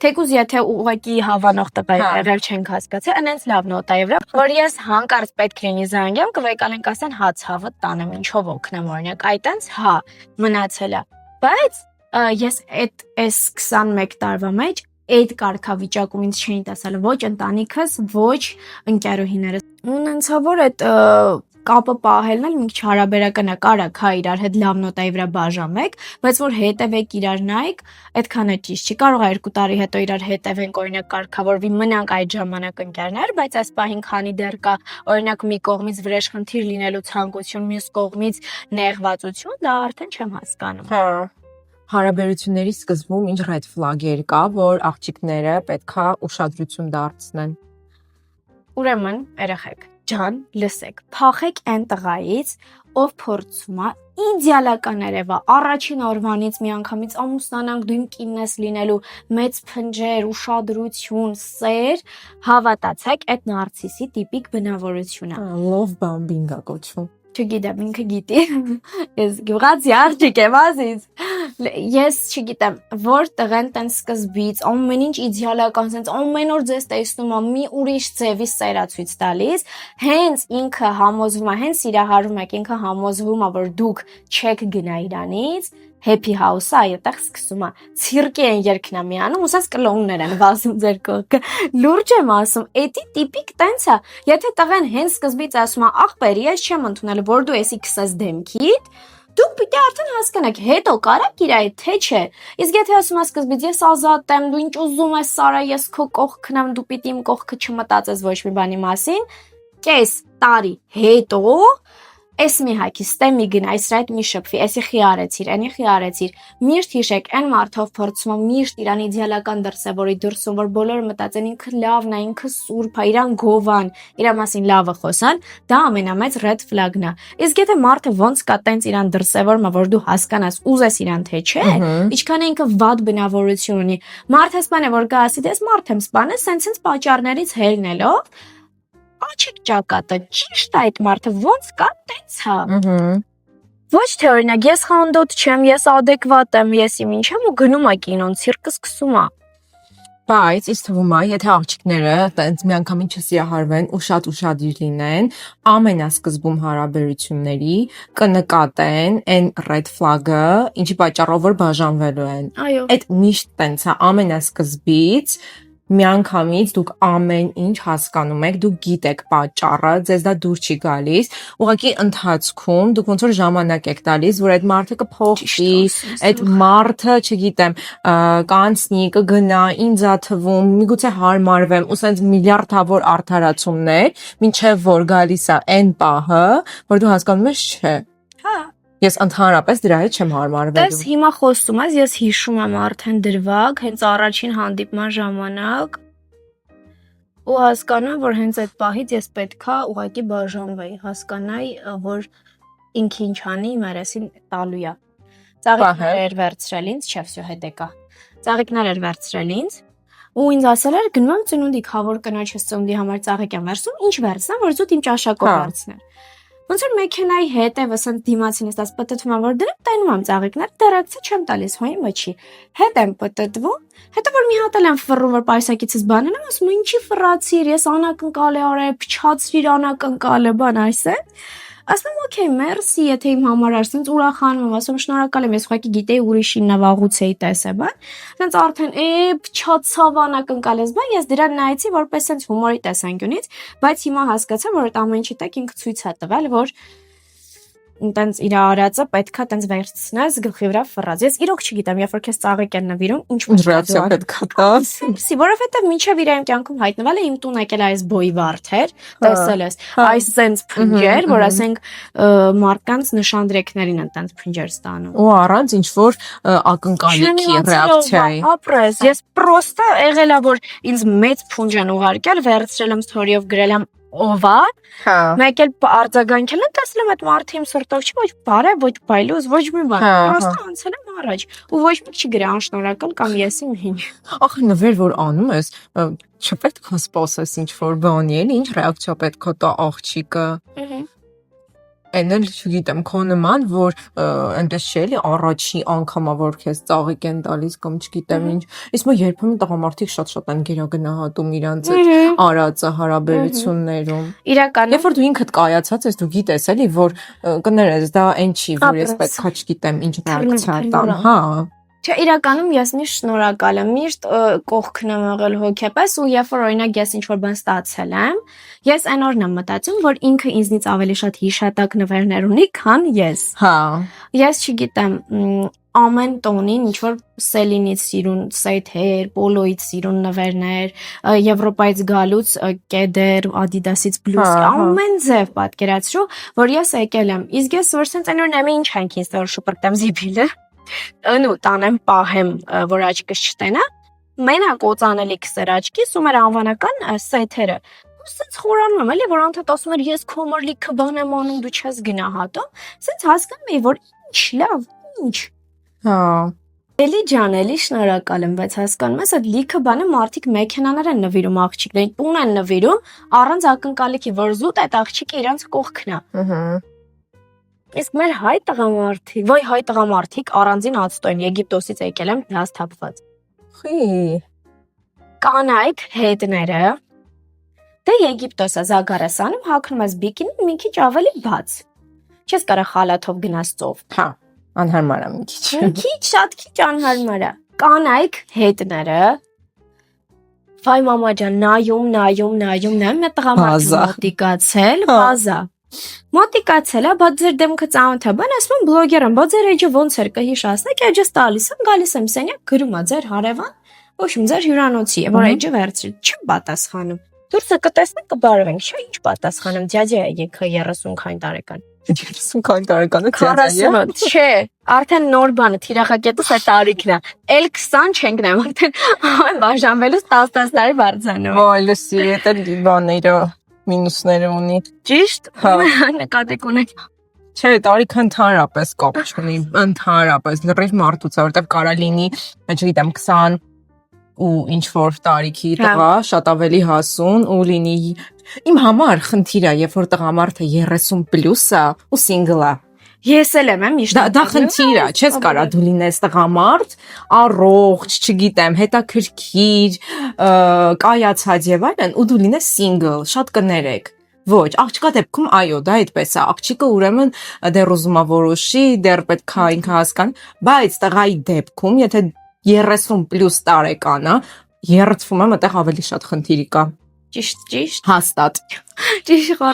թեկուզ եթե ուղղակի հավանող տղա եղել չենք հասկացել, այնց լավ նոտ է եղել, որ ես հանկարծ պետք լինի զանգեմ, կվեկանենք ասեն, հա ցավը տանեմ, ինչով օգնեմ օրինակ, այտենց հա մնացել է։ Բայց ես այս 21 տարվա մեջ այդ կարգավիճակում ինձ չէին տեսել ոչ ընտանիքս, ոչ ընկերուհիներս։ Ունենցա որ այդ կապը պահելն էլ մի քիչ հարաբերական է, կարակ հա իրար հետ լավ նոտայի վրա բաժանեք, բայց որ հետևեք իրար նայեք, այդքան է ճիշտ չի։ Կարող է 2 տարի հետո իրար հետևենք, օրինակ կարգավորվի մնանք այդ ժամանակ ընկերներ, բայց այս պահին քանի դեռ կա օրինակ մի կողմից վրեժխնդիր լինելու ցանկություն, մյուս կողմից նեղվածություն, դա արդեն չեմ հասկանում։ Հա։ Հարաբերությունների սկզբում ինչ red flag-եր կա, որ աղջիկները պետքա ուշադրություն դարձնեն։ Ուրեմն, երեխեք, ջան, լսեք, փախեք այն տղայից, ով փորձում է իդեալական երևա, առաջին օրվանից միանգամից ամուսնանանք, դու իմ կինն ես լինելու, մեծ փնջեր, ուշադրություն, սեր, հավատացեք, այդ նարցիսի տիպիկ բնավորություն է։ Love bombing է կոչվում։ Չգիտեմ, ինքը գիտի։ Ես գյուղացի աղջիկ եմ, ազիզ։ Ես չգիտեմ, որ տղեն տեն սկզբից ամեն ինչ իդեալական, sense ամեն օր ձեզ տեսնում է մի ուրիշ ձևի սերացույց տալիս, հենց ինքը համոզվում է, հենց սիրահարում եք, ինքը համոզվում է, որ դուք չեք գնա իրանից, happy house-ը այդտեղ սկսում է ցիրկի են երկնամիանում, ուսած կլոններ են վազում ձեր կողքը։ Լուրջ եմ ասում, էդի տիպիկ տենց է։ Եթե տղեն հենց սկզբից ասում է, ախպեր, ես չեմ ընդունել, որ դու էսի քսես դեմքիդ, դուք պիտի արդեն հասկանաք, հետո կարաք իր այդ թե չէ։ Իսկ եթե ասում ես սկզբից ես ազատ եմ, դու ինչ ուզում ես, Սարա, ես քո կողքն եմ, դու պիտի իմ կողքը չմտածես ոչ մի բանի մասին, կես տարի հետո Էս մի հակի ստեմի գնա, այս այդ մի շփվի, էսի խիարեցիր, այնի խիարեցիր, միշտ հիշեք, այն մարդով փորձում միշտ իրան իդեալական դրսևորի դրսում, որ բոլորը մտածեն ինքը լավն է, ինքը սուրբ է, իրան գովան, իր մասին լավը խոսան, դա ամենամեծ red flag-ն է։ Իսկ եթե մարդը ոնց կա տենց իրան դրսևորում, որ դու հասկանաս, ուզես իրան թե չէ, ինչքան է ինքը վատ բնավորություն ունի։ Մարդը սպանը որ գա ասի, դες մարդ եմ սպանը, սենց պատճառներից հելնելով Աչիկ ճակատը, ճիշտ է այդ մարդը, ոնց կա, տենց հա։ Ոչ թե օրինակ, ես խանդոտ չեմ, ես ադեկվատ եմ, ես իմ ինչ եմ ու գնում է կինոն, ցիրկը սկսում է։ Բայց ինձ թվում է, եթե աղջիկները տենց միանգամին չսիրահարվեն ու շատ ուշադիր լինեն, ամենասկզբում հարաբերությունների կնկատեն այն red flag-ը, ինչի պատճառով որ բաժանվելու են։ Այո։ Այդ միշտ տենց է ամենասկզբից միանգամից դուք ամեն ինչ հասկանում եք, դուք գիտեք պատճառը, ձեզ դա դուր չի գալիս, ուղղակի ընթացքում դուք ոնց որ ժամանակ եք տալիս, որ այդ մարդը կփոխվի, այդ մարդը, չգիտեմ, կանցնի, կգնա, ինձ ա թվում, միգուցե հարմարվեմ, ու սենց միլիարդավոր արդարացումներ, մինչև որ գալիս է այն պահը, որ դու հասկանում ես, չէ։ Հա։ Ես ընդհանրապես դրա հետ չեմ հարմարվելու։ Դες հիմա խոսում ես, ես հիշում եմ արդեն դրվագ, հենց առաջին հանդիպման ժամանակ ու հասկանում եմ, որ հենց այդ պահից ես պետքա ուղղակի բաժանվեի, հասկանայի, որ ինքը ինչ անի իմ երեսին տալու է։ Ծաղիկներ էր վերցրել ինձ, չէ, վсё հետ եկա։ Ծաղիկներ էր վերցրել ինձ ու ինձ ասել էր գնում եմ ծնունդի, խավոր կնոջս ծնունդի համար ծաղիկ եմ վերցնում, ինչ վերցնեմ, որ զուտ իմ ճաշակով վերցներ։ Ոնց որ մեքենայի հետևը ասեն դիմացին էստաս պտտվում եմ որ դրեմ տենում եմ ծաղիկներ դերակցի չեմ տալիս հոյի մոչի հետ եմ պտտվում հետո որ մի հատ եմ ֆռում որ պայսակիցս բանն եմ ասում ինչի ֆռացիր ես անակնկալ եմ արել փչացրիր անակնկալը բան այսե ասում եմ օքեյ մերսի եթե իմ համար ասենց ուրախանում եմ ասում շնորհակալ եմ ես ուղղակի գիտեի ուրիշին նավաղուց էի տեսե բան ասենց արդեն փչացավ անակնկալես բան ես դրան նայեցի որպես ասենց հումորի տեսանկյունից բայց հիմա հասկացա որ այդ ամեն ինչի տակ ինքը ցույց է տվել որ տենց իր արածը պետքա տենց վերցնես գլխի վրա ֆռած ես իրոք չգիտեմ երբ որ քեզ ծաղիկ են նվիրում ինչ ռեակցիա պետքա տաս Սի որովհետև մինչև իր կյանքում հայտնվել է իմ տուն եկել այս բոյի վարդեր տեսել ես այս սենց փնջեր որ ասենք մարդկանց նշանդրեկներին են տենց փնջեր ստանում ու առանց ինչ որ ակնկալիքի ռեակցիայի ապրես ես պրոստը եղել է որ ինձ մեծ փունջ են ուղարկել վերցրել եմ ստորիով գրել եմ ովա մեկ էլ արձագանքել եմ տեսել եմ այդ մարդը իմ սրտով չի ոչ բարև ոչ բայլուզ ոչ մի բան պրոստը անցել եմ առաջ ու ոչ մի չի գրել անշնորհակալ կամ ես իմ հին ախ նվեր որ անում ես չպետք է սպասես ինչ որ բանի էլի ինչ ռեակցիա պետք է տա աղջիկը Այն էլ չգիտեմ քո նման որ այնպես չէ էլի առաջի անգամա որ քեզ ծաղիկ են տալիս կամ չգիտեմ ինչ իսկ մո երբեմն տղամարդիկ շատ են գերագնահատում իրանց այդ արածը հարաբերություններում իրականում երբ որ դու ինքդ կայացած ես դու գիտես էլի որ կներես դա այն չի որ ես պետքա չգիտեմ ինչ ռեակցիա տամ հա Չէ, իրականում ես միշտ շնորհակալ եմ, միշտ կողքն եմ եղել հոգեպես ու երբ որ օրինակ ես ինչ-որ բան ստացել եմ, ես այն օրն եմ մտածում, որ ինքը ինձնից ավելի շատ հիշատակ նվերներ ունի, քան ես։ Հա։ Ես չգիտեմ, ամեն տոնին ինչ-որ Սելինից սիրուն սեթեր, Պոլոից սիրուն նվերներ, Եվրոպայից գալուց կեդեր, Ադիդասից բլուզ, ամեն ձև պատկերացրու, որ ես եկել եմ։ Իսկ ես որ սենց այն օրն եմ ինչ hank ինձ որ շուպրտեմ զիբիլը Նու տանեմ պահեմ որ աչքս չտենա մենակ օծանելիքս էր աչքիս ու մեր անվանական սեթերը ու սենց խորանում եմ էլի որ անդադ ասում էր ես քո մոր լիքը բան եմ անում դու չես գնահատում սենց հասկանում էի որ ինչ լավ ինչ հա Էլի ջան էլի շնորհակալ եմ բայց հասկանում ես այդ լիքը բանը մարդիկ մեքենաներ են նվիրում աղջիկներին տուն են նվիրում առանց ակնկալիքի որ զուտ այդ աղջիկը իրանց կողքն է Իսկ մեր հայ տղամարդիկ, ոյ հայ տղամարդիկ առանձին ածտոյն Եգիպտոսից եկել եմ դաս թափված։ Խի Կանայք հետները դե Եգիպտոսը Զագարասանում հագնում ես բիկինի մի քիչ ավելի բաց։ Չես կարող խալաթով գնաս ծով։ Հա, անհարմար է մի քիչ։ Մի քիչ շատ քիչ անհարմար է։ Կանայք հետները Վայ մամա ջան, նայում, մի տղամարդ մոտիկացել, բազա։ Մոտիկացել է, բայց ձեր դեմքը ծանոթ է, բան ասում եմ բլոգեր եմ, բայց ձեր էջը ոնց էր կհիշացնեք, էջս տալիս եմ, գալիս եմ սենյակ, գրում է ձեր հարևան, ոչ իմ ձեր հյուրանոցի է, որ էջը վերցրել, չեմ պատասխանում։ Դուրսը կտեսնեք կբարվենք, չէ՞ ինչ պատասխանեմ, ձյաձյա է եկա 30-քային տարեկան։ 30-քային տարեկանը ձյաձյա է։ Չէ, արդեն նոր բանը թիրախակետս է տարիքն է։ Էլ 20 չենք նայում, արդեն բաժանվելուց 10 տարի բարձրանում։ Ոյ, լսի, դա բաները մինուսները ունի։ Ճիշտ, նկատեք ունեք։ Չէ, տարիքը ընդհանրապես կապ չունի, ընդհանրապես լրիվ մարդուց է, որտեղ կարա լինի, չգիտեմ, 20 ու ինչ որ տարիքի տղա, շատ ավելի հասուն ու լինի իմ համար խնդիր է, երբ որ տղամարդը 30+ է ու single է։ Ես էլ եմ միշտ դա խնդիր է, չես կարա դու լինես տղամարդ, առողջ, չգիտեմ, հետաքրքիր, կայացած եւ այլն, ու դու լինես single, շատ կներեք։ Ոչ, աղջկա դեպքում այո, դա այդպես է, աղջիկը ուրեմն դեռ ուզում է որոշի, դեռ պետք է ինքը հասկան, բայց տղայի դեպքում, եթե 30+ տարեկան է, երրծվում եմ, այդտեղ ավելի շատ խնդիրի կա։ Ճիշտ։ Հաստատ։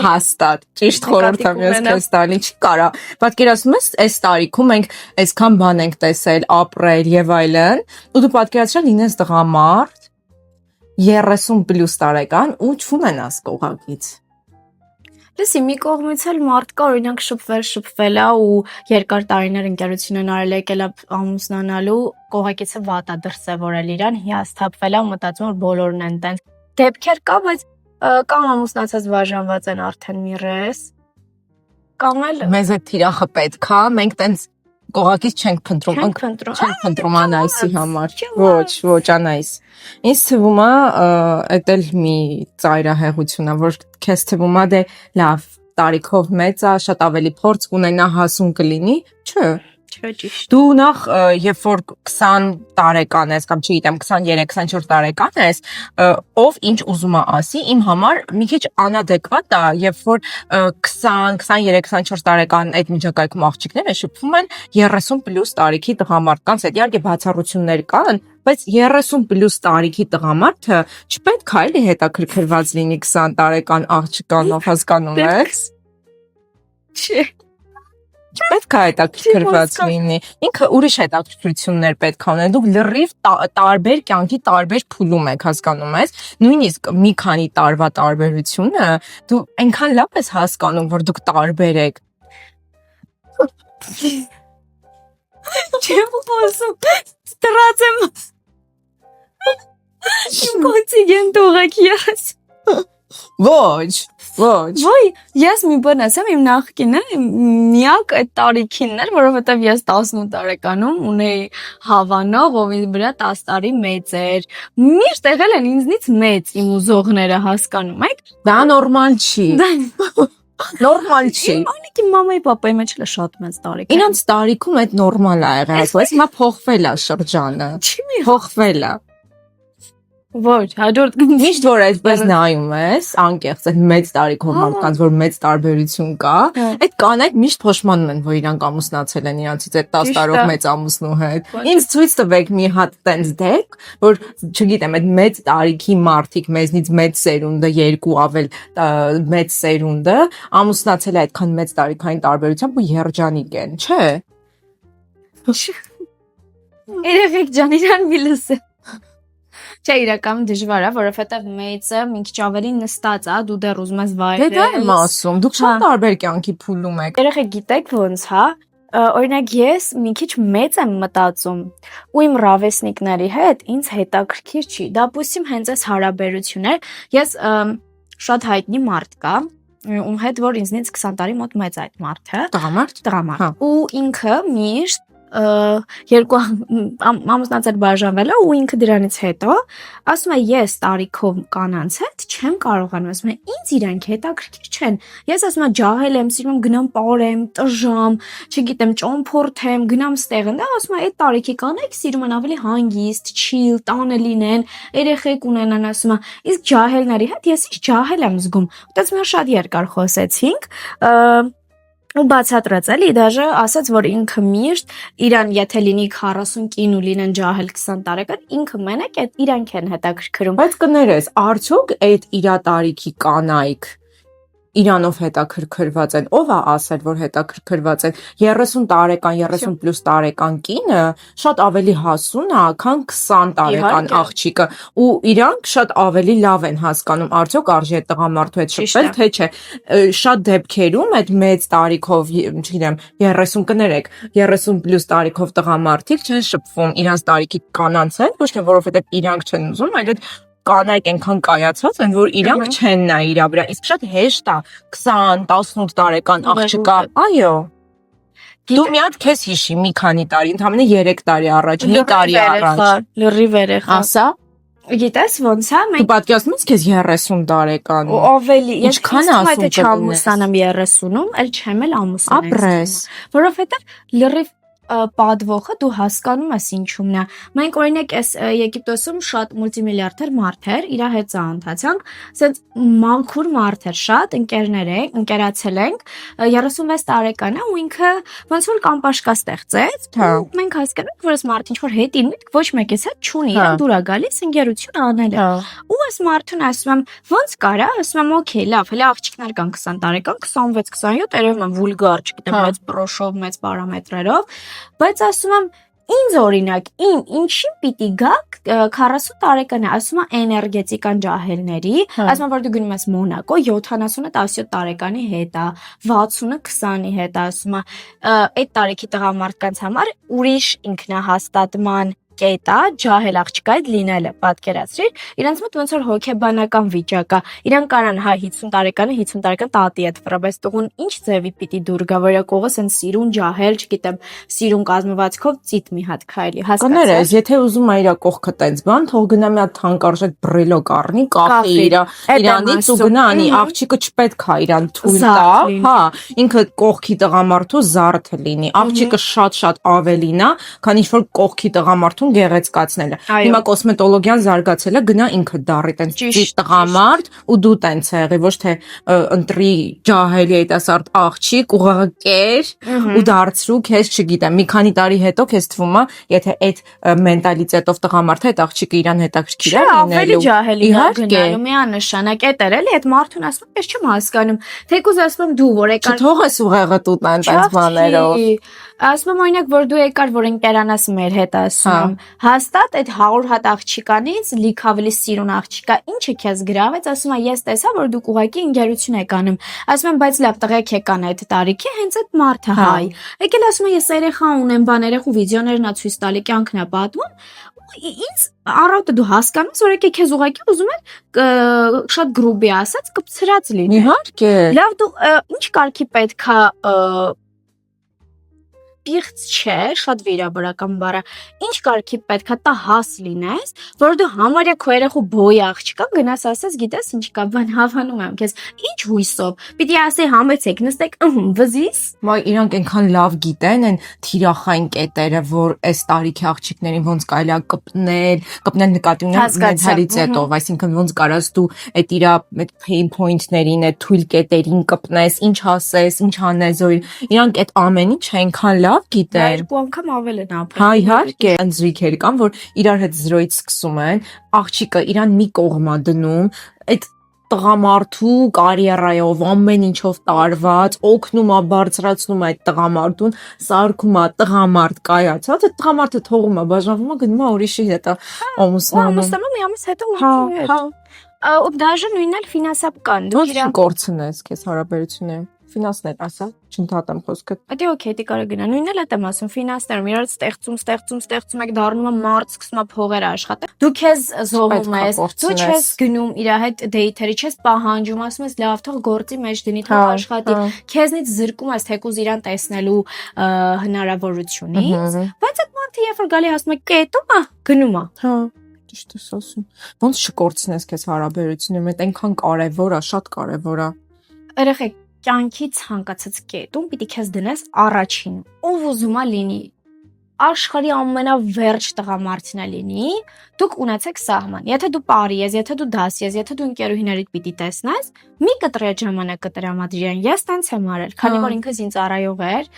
Հաստատ։ Ճիշտ խորհուրդ եմ ես քեզ տալի, չի կարա։ Պատկերացնում ես, այս տարիքում մենք այսքան բան ենք տեսել, ապրել եւ այլն, ու դու պատկերացրա լինես տղամարդ 30+ տարեկան ու չունենաս կողակից։ Լսի, մի կողմից էլ մարդ կա, օրինակ շփվել է ու երկար տարիներ ընկերություն են արել, եկել է ամուսնանալու, կողակիցը վատ է դրսևորել իրան, հիասթափվել է ու մտածում որ բոլորն են տենց։ Դեպքեր կա, բայց կամ ամուսնացած բաժանված են արդեն միրես, կամ էլ մեզ այդ թիրախը պետք է, մենք տենց կողակից չենք փնտրում անայսի համար։ Ոչ, անայս։ Ինձ թվում է, այդ էլ մի ծայրահեղություն է, որ քեզ թվում է դե լավ, տարիքով մեծ է, շատ ավելի փորձ կունենա, հասուն կլինի, չէ։ ճիշտ։ Դու նախ երբ որ 20 տարեկան ես կամ չգիտեմ 23-24 տարեկան ես, ով ինչ ուզում է ասի, իմ համար մի քիչ անադեկվատ է, երբ որ 20-23-24 տարեկան այդ միջակայքում աղջիկները շփվում են 30+ տարիքի տղամարդկանց հետ, իհարկե բացառություններ կան, բայց 30+ տարիքի տղամարդը չպետք է էլի հետաքրքրված լինի 20 տարեկան աղջկանով, հասկանում ես։ Չէ։ Պետք է հետաքրքրված լինի։ Ինքը ուրիշ հետաքրքրություններ պետք է ունենա։ Դուք լրիվ տարբեր կյանքի տարբեր փուլում եք, հասկանում ես։ Նույնիսկ մի քանի տարվա տարբերությունը դու այնքան լավ ես հասկանում, որ դուք տարբեր եք։ Չեմ խոսում։ Դրած եմ։ Իմ կոծիգեն տողակիաս։ Ոչ։ Ոյ, ես մի բան ասեմ, իմ նախկինը միակ այդ տարիքինն էր, որովհետև ես 18 տարեկանում ունեի հավանող, ով ինձ վրա 10 տարի մեծ էր։ Միշտ եղել են ինձնից մեծ իմ ուզողները, հասկանում եք։ Դա նորմալ չի։ Նորմալ չի։ Իմ մամայի պապայի մեջ էլ շատ մեծ տարիք։ Իրանց տարիքում այդ նորմալ է եղել, բայց հիմա փոխվել է շրջանը։ Չի փոխվել է։ Ոչ, հաջորդ Միշտ որ այդպես նայում ես, անկեղծ այդ մեծ տարիքով մարդկանց, որ մեծ տարբերություն կա, այդ կանայք միշտ փոշմանում են, որ իրանք ամուսնացել են իրանցից այդ 10 տարով մեծ ամուսնու հետ։ Ինձ ցույց տվեք մի հատ տենց դեպք, որ չգիտեմ, այդ մեծ տարիքի մարդիկ, մեզնից մեծ սերունդը, երկու ավել մեծ սերունդը ամուսնացել է այդքան մեծ տարիքային տարբերությամբ ու երջանիկ են, չէ։ Երեխեք ջան, իրան մի լսե։ Չէ, իրականում դժվար է, որովհետև մեծը մի քիչ ավելի նստած է, դու դեռ ուզում ես վայելել։ Դե դա եմ ասում, դուք շատ տարբեր կյանքի փուլում եք։ Երեխեք գիտեք ոնց, հա, օրինակ ես մի քիչ մեծ եմ մտածում ու իմ ռավեսնիկների հետ ինձ հետաքրքիր չի։ Դապուսիմ հենց այս հարաբերություններ, ես շատ հայտնի մարդ կա, ում հետ որ ինձնից 20 տարի մոտ մեծ այդ մարդը։ Տղամարդ։ Ու ինքը միշտ երկու ամուսնացել բաժանվել ու ինքը դրանից հետո ասում է ես տարիքով կանանց հետ չեմ կարողանում, ասում է ինձ իրանք հետաքրքիր չեն, ես ասում եմ ջահել եմ, սիրում գնամ պարեմ, տժամ, չգիտեմ, ճամփորդեմ, գնամ ստեղը, դա ասում է այդ տարիքի կանայք սիրում են ավելի հանգիստ, chill, տանը լինեն, երեխեք ունենան, ասում է իսկ ջահելների հետ ես ինչ ջահել եմ զգում, ուտած մենք շատ երկար խոսեցինք, ու բացատրած էլի, դաժե ասաց, որ ինքը միշտ իրան եթե լինի 40 կին ու լինեն ջահել 20 տարեկան, ինքը մենակ այդ իրանք են հետաքրքրում։ Բայց կներես, արդյոք այդ իրա տարիքի կանայք իրանով հետաքրքրված են, ով է ասել, որ հետաքրքրված են 30 տարեկան, 30+ տարեկան կինը շատ ավելի հասուն է, քան 20 տարեկան աղջիկը, ու իրանք շատ ավելի լավ են հասկանում, արդյոք արժի այդ տղամարդու հետ շփվել, թե չէ։ Շատ դեպքերում այդ մեծ տարիքով, չգիտեմ, 30 կներեք, 30+ տարիքով տղամարդիկ չեն շփվում իրանց տարիքի կանանց հետ, ոչ թե որովհետև իրանք չեն ուզում, այլ կանայք այնքան կայացած են, որ իրանք չեն նայ իրա վրա, իսկ շատ հեշտ է 20-18 տարեկան աղջկա, այո։ Դու մի հատ քեզ հիշի մի քանի տարի, ընդամենը 3 տարի առաջ, մի տարի առաջ։ Լրիվ երեխա։ Ասա։ Գիտես ոնց է, Դու պատկերացնում ես քեզ 30 տարեկան։ ու ավելի, ես Ինչքան ասում ասում եմ, չամուսանամ 30-ում, էլ չեմ էլ ամուսանեմ։ Ապրես։ Որովհետև լրիվ պատվողը դու հասկանում ես ինչումն է։ Մենք օրինակ այս Եգիպտոսում շատ մուլտիմիլիարդեր մարդեր իր հետ ծանոթացանք, ասենց մանկուր մարդեր շատ ընկերներ ենք, ընկերացել ենք, 36 տարեկան է ու ինքը ոնց որ կամպաշկա ստեղծեց, ու մենք հասկանում ենք, որ այս մարդը ինչ որ հետ իր միտք ոչ մեկից հետ չունի, իրեն դուր է գալիս ընկերություն անել է։ Ու այս մարդուն ասում եմ, ոնց կարա, ասում եմ, օքեյ, լավ, հələ աղջիկներ կան 20 տարեկան, 26-27, երևում եմ վուլգար, չգիտեմ, մեծ պրոշով, մեծ պարամետրերով, բայց ասում եմ ինձ օրինակ ինչին պիտի գաք 40 տարեկան է, ասում եմ էներգետիկան ջահելների, ասում եմ որ դու գնում ես Մոնակո 70-ը 17 տարեկանի հետ է, 60-ը 20-ի հետ է, ասում եմ այդ տարիքի տղամարդկանց համար ուրիշ ինքնահաստատման կետ է, ջահել աղջկա այդ լինելը, պատկերացրիր, իրանց մոտ ոնց որ հոգեբանական վիճակ է, իրան կարան հա 50 տարեկանը 50 տարեկան տատի հետ վրա, բայց տղուն ինչ ձևի պիտի դուր գա, որ եկողը սեն սիրուն ջահել, չգիտեմ, սիրուն կազմվածքով ծիտ մի հատ քայլի, հասկացա։ Կներես, եթե ուզում է իր կողքը տենց բան, թող գնա մի հատ թանկարժեք բրելոկ առնի, կախի իրանից ու գնա անի, աղջիկը չպետք է իրան թույլ տա, հա, ինքը կողքի տղամարդու զարդը լինի, աղջիկը շատ-շատ ավելին է, քան ինչ որ կողքի տղամարդու գեղեցկացնելը։ Հիմա կոսմետոլոգիան զարգացել է, գնա ինքը դառի տենց ճիշտ տղամարդ ու դու տենց եղի, ոչ թե ընտրի ջահելի երիտասարդ աղջիկ, ուղղակեր ու դարձրու քեզ, չգիտեմ, մի քանի տարի հետո քեզ թվում է, եթե այդ մենտալիտետով տղամարդը այդ աղջիկը իրան հետաքրքիր է լինելու։ Ավելի ջահելի գնալու միանշանակ էդ էր էլի, այդ մարդուն ասում եմ, ես չեմ հասկանում, թեկուզ ասում եմ դու որ եկար չթողես ուղեղը տուտան տենց բաներով։ Ասում եմ օրինակ որ դու եկար որ ընկերանաս մեր հետ, ասում եմ հաստատ այդ 100 հատ աղջիկանից լիք ավելի սիրուն աղջիկա ինչը քեզ գրավեց, ասում եմ ես տեսա որ դուք ուղղակի ընկերություն եք անում, ասում եմ բայց լավ տղեկ եկան այդ տարիքի հենց այդ մարդը հայ, եկել ասում եմ ես երեխա ունեմ, բան երեխու վիդեոներն ա ցույց տալի, կյանքն ա պատմում, ինձ առավոտը դու հասկանում ես որ եկե քեզ ուղղակի ուզում են շատ գրուբի ասած կպցրած լինի։ Իհարկե։ Լավ դու ինչ կարգի պետքա պիղծ չէ, շատ վիրաբրական բառ է, ինչ կարգի պետքա տա հաս լինես, որ դու համարյա քո երեխու բոյ աղջկա գնաս ասես, գիտես ինչ կա, բան հավանում եմ քեզ, ինչ հույսով, պիտի ասի համեցեք, նստեք, վզիս։ Մայ իրանք այնքան լավ գիտեն այն թիրախային կետերը, որ այս տարիքի աղջիկներին ոնց կարելի է կպնել նկատի ունեմ մեծարից հետո, այսինքն ոնց կարաս դու այդ իրա pain point-ներին, այդ թույլ կետերին կպնես, ինչ ասես, ինչ անես, իրանք այդ ամեն ինչ այնքան լավ գիտեն։ Երկու անգամ ավել են ապրել։ Հա, իհարկե, այն զույգեր կան, որ իրար հետ զրոյից սկսում են, աղջիկը իրան մի կողմ է դնում, այդ տղամարդու կարիերայով ամեն ինչով տարված, օգնում է, բարձրացնում է այդ տղամարդուն, սարքում է տղամարդ կայացած, այդ տղամարդը թողում է, բաժանվում է, գնում է ուրիշի հետ ամուսնանում։ Ամուսնանում մի ամիս հետո ուրիշի հետ։ Ու դաժե նույնն էլ ֆինանսական։ Դու ինչ կորցնես քեզ հարաբերությունները։ Ֆինանսներ ասա, չընդհատեմ խոսքը։ Դե օքեյ, դի կարող գնա։ Նույնն էլ եմ ասում, ֆինանսներում իրար ստեղծում եք դառնում է մարդ, սկսում է փողեր աշխատել։ Դու քեզ զոհում ես, դու չես գնում իր հետ դեյթերի, չես պահանջում, ասում ես լավ, թող գործի մեջ դնի, թող աշխատի։ Քեզնից զրկում ես թեկուզ իրան տեսնելու հնարավորությունից, բայց այդ մարդը երբ որ գալի ասում է կետում է, գնում է։ Հա, ճիշտ ես ասում։ Ոնց չկորցնես քեզ հարաբերությունները, այդ այնքան կարևոր է, շատ կարևոր է։ Երեխեք կյանքի ցանկացած կետում պիտի քեզ դնես առաջին, ով ուզում է լինի աշխարհի ամենավերջ տղամարդն է լինի, դուք ունեցեք սահման։ Եթե դու բարի ես, եթե դու դասի ես, եթե դու ընկերուհիներիդ պիտի տեսնես, մի կտրի այդ ժամանակը տրամադրიან։ Ես տենց եմ արել, քանի որ ինքը ինձ ծառայող էր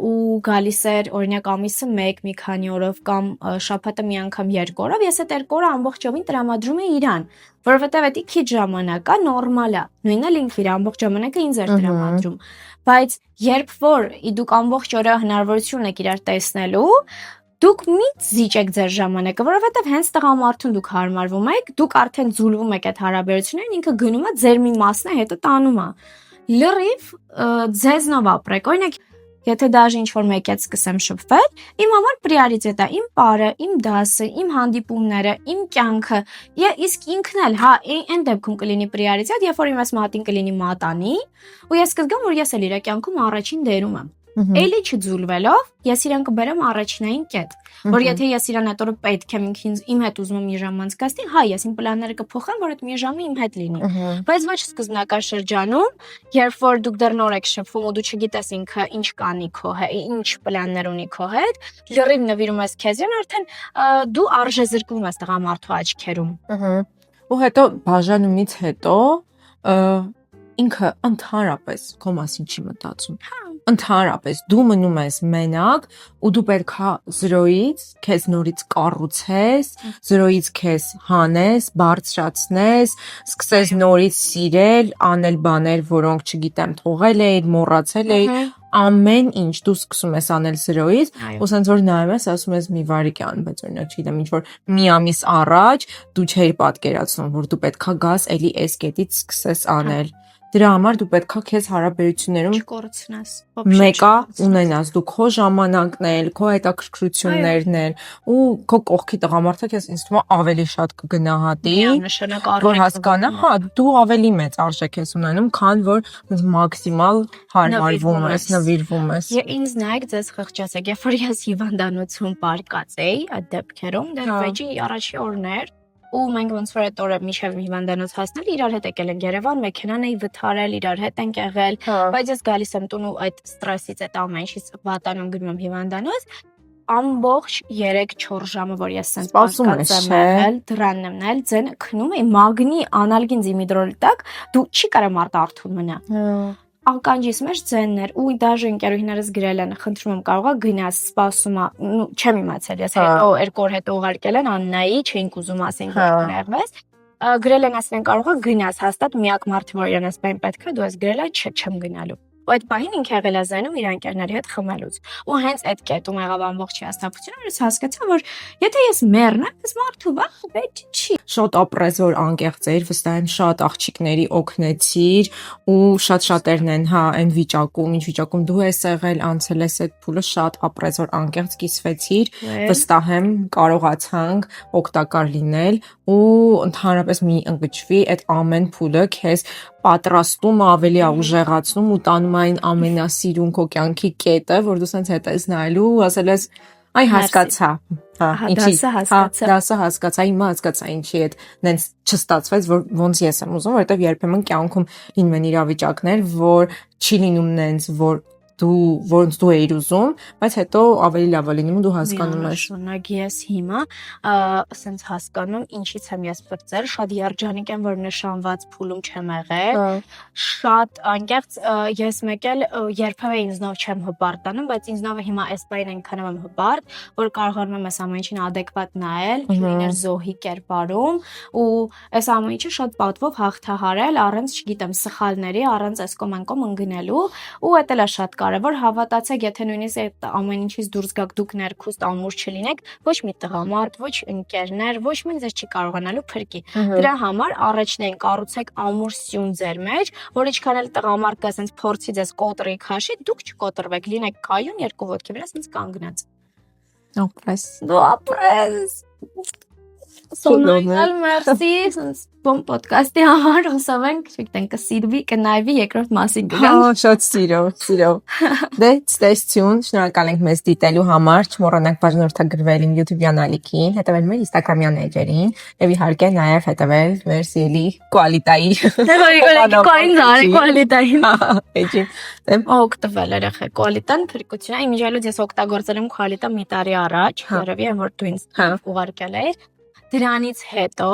ու գալիս էր օրինակ ամիսը 1 մի քանի օրով կամ շաբաթը մի անգամ 2 օրով, ես այդ 2 օրը ամբողջովին տրամադրում էի իրան, որովհետև դա քիչ ժամանակ է, նորմալ է։ Նույնն էլ ինքը իր ամբողջ ժամանակը ինձ էր տրամադրում։ Բայց երբ որ դուք ամբողջ օրը հնարավորություն եք իրար տեսնելու, դուք մի զիջեք ձեր ժամանակը, որովհետև հենց տղամարդուն դուք հարմարվում եք, դուք արդեն ձուլվում եք այդ հարաբերություններին, ինքը գնում է ձեր մի մասն է հետո տանում է։ Լրիվ ձեզնով ապրեք։ Օրինակ եթե դաժե ինչ որ մեկից սկսեմ շփվել, իմ համար պրիորիտետ է իմ բարը, իմ դասը, իմ հանդիպումները, իմ կյանքը, իսկ ինքն էլ, հա, այն դեպքում կլինի պրիորիտետ, երբ որ իմ այս մատին կլինի մատանի, ու ես կզգամ, որ ես էլ իր կյանքում առաջին դերում եմ։ Էլի չձուլվելով, ես իրան կբերեմ առաջնային կետ, որ եթե ես իրան այդ օրը պետք է իմ հետ ուզում եմ մի ժամ անցկացնի, հա, ես իմ պլանները կփոխեմ, որ այդ մի ժամը իմ հետ լինի։ Բայց ոչ սկզբնական շրջանում, երբ որ դուք դեռ նոր եք շփվում ու դու չգիտես ինքը ինչ կանի քո հետ, ինչ պլաններ ունի քո հետ, լրիվ նվիրում ես քեզին, արդեն դու արժեզրկվում ես տղամարդու աչքերում։ Ու հետո բաժանումից հետո ինքը ընդհանրապես քո մասին չի մտածում։ Ընդհանրապես դու մնում ես մենակ ու դու պետքա 0-ից քեզ նորից կառուցես, 0-ից քեզ հանես, բարձրացնես, սկսես նորից սիրել, անել բաներ, որոնք չգիտեմ, թողել էիր, մոռացել էիր, ամեն ինչ դու սկսում ես անել 0-ից, ու սենց որ նայում ես, ասում ես մի վարիկյան, բայց օրինակ չգիտեմ, ինչ որ մի ամիս առաջ դու չէիր պատկերացնում, որ դու պետքա գաս էլի այս կետից սկսես անել։ Դրա համար դու պետքա քեզ հարաբերություններում չկորցնես։ Մեկը ունենաս դու քո ժամանակն էլ, քո հետաքրքրություններն էլ ու քո կողքի տղամարդը քեզ ինձ թվում է ավելի շատ կգնահատի, որ հասկանա, հա, դու ավելի մեծ արժեք ես ունենում, քան որ մաքսիմալ հարմարվում ես, նվիրվում ես։ Ինձ նայեք, ձեզ խղճացեք, երբ որ ես հիվանդանոցում պարկած էի, այդ դեպքերում, դեռ վեճի առաջի օրներ ու մենք ոնց որ այդ օրը միշտ հիվանդանոց հասնել իրար հետ եկել ենք Երևան, մեքենան էի վթարել, իրար հետ ենք եղել, բայց ես գալիս եմ տուն ու այդ ստրեսից այդ ամեն ինչից վատանում գնում եմ հիվանդանոց, ամբողջ 3-4 ժամը որ ես սենց պարկած եմ եղել, դրանն եմ նայել, ձեն քնում էի մագնի անալգին դիմիդրոլի տակ, դու չի կարա մարդ արթուն մնա։ Ականջիս մեջ ձեններ ու դաժե ընկերուհիներս գրել են, խնդրում եմ կարողա գնաս, սպասում ա, չեմ իմացել, ես հետո 2 օր հետո ուղարկել են Աննայի, չէինք ուզում ասենք ներվես, գրել են ասեն կարողա գնաս, հաստատ միակ մարդը որ իրենս բան պետք է, դու ես գրել այ չեմ գնալու։ Ու այդ պահին ինքը եղել է զայնում իր ընկերների հետ խմելուց։ Ու հենց այդ կետում եղավ ամբողջ հիասթափությունը, ես հասկացա, որ եթե ես մեռնեմ, ես մարդու բախ պետք չի։ Շատ ապրես որ անկեղծ էիր, վստահ եմ շատ աղջիկների օգնեցիր ու շատ-շատերն են, հա, այն վիճակում, ինչ վիճակում դու ես եղել, անցել ես այդ փուլը, շատ ապրես որ անկեղծ կիսվեցիր, վստահ եմ կարողացանք օգտակար լինել ու ընդհանրապես մի ընկճվի այդ ամեն փուլը քեզ պատրաստում ավելի ուժեղացնում ու տանում այն ամենասիրուն քո կյանքի կետը, որ դու սենց հետ ես նայելու ու ասել ես այ հասկացա, հա, ինչի, դասը հասկացա, հիմա հասկացա ինչի այդ նենց չստացվեց, որ ոնց ես եմ ուզում, որովհետև երբեմն կյանքում լինում են իրավիճակներ, որ չի լինում նենց, որ որոնց դու էիր ուզում, բայց հետո ավելի լավ է լինում ու դու հասկանում ես։ Շնորհակ ես հիմա ասենց հասկանում ինչից եմ ես բրծել, շատ երջանիկ եմ, որ նշանված փուլում չեմ եղել, շատ անկեղծ ես մեկ էլ երբևէ ինձնով չեմ հպարտանում, բայց ինձնով հիմա այս պայն այնքան եմ հպարտ, որ կարողանում եմ այս ամեն ինչին adekvat նայել, լինել զոհի կերպարում ու այս ամեն ինչը շատ պատվով հաղթահարել առանց, չգիտեմ, սխալների, առանց այս կոմ անկոմ ընկնելու ու դա էլ է շատ կարևոր հավատացեք, եթե նույնիսկ այդ ամեն ինչից դուրս գաք դուք ներքուստ ամուր չլինեք, ոչ մի տղամարդ, ոչ ընկերներ, ոչ մեկ ձեզ չի կարողանալու փրկի։ Դրա համար առաջնային կառուցեք ամուր սյուն ձեր մեջ, որ ինչքան էլ տղամարդ կա ասենց փորձի ձեզ կոտրի քաշի, դուք չկոտրվեք, լինեք կայուն երկու ոտքի վրա ասենց կանգնած։ Ապրես։ Դու ապրես։ Սոնալ մերսի, բոմ ոդկասթի համար հուսով ենք, չգիտեմ, կսիրվի, կնայվի երկրորդ մասին գնամ։ Հա, շատ սիրով։ Դե, ստեսություն, շնորհակալ ենք մեզ դիտելու համար, չմոռանաք բաժանորդագրվել իմ YouTube-յան ալիքին, հետևել մեր Instagram-յան էջերին, եւ իհարկե նաեւ հետևել մեր սիրելի Qualita-ի։ Qualita-ին։ Էջի։ Օգտվել երեխա Qualita-ն փրկություն, իմիջիալուց ես օգտագործել եմ Qualita մի տարի առաջ, երևի եմ որ դու ինձ ուղարկել ես։ Դրանից հետո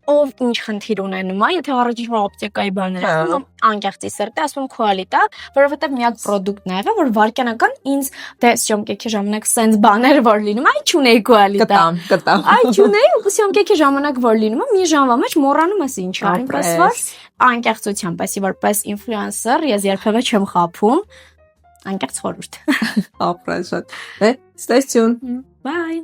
ով ինչ խնդիր ունենում է, եթե առաջին օպտիկայի բաներ ասում, անկեղծի սրտի ասում Qualita, որովհետև միակ պրոդուկտն է եղել, որ վարքյանական ինձ դե սյոմկեքի ժամանակ սենց բաներ որ լինում, այ չունեի Qualita։ Կտամ։ Այ չունեի ու սյոմկեքի ժամանակ որ լինում, մի ժամվա մեջ մոռանում ես ինչ ա, այնպես որ անկեղծությամբ, այսի որպես ինֆլուենսեր ես երբևէ չեմ խափում, անկեղծ խորհուրդ։ Ապրես շատ։ Դե, ստեսություն։ Bye.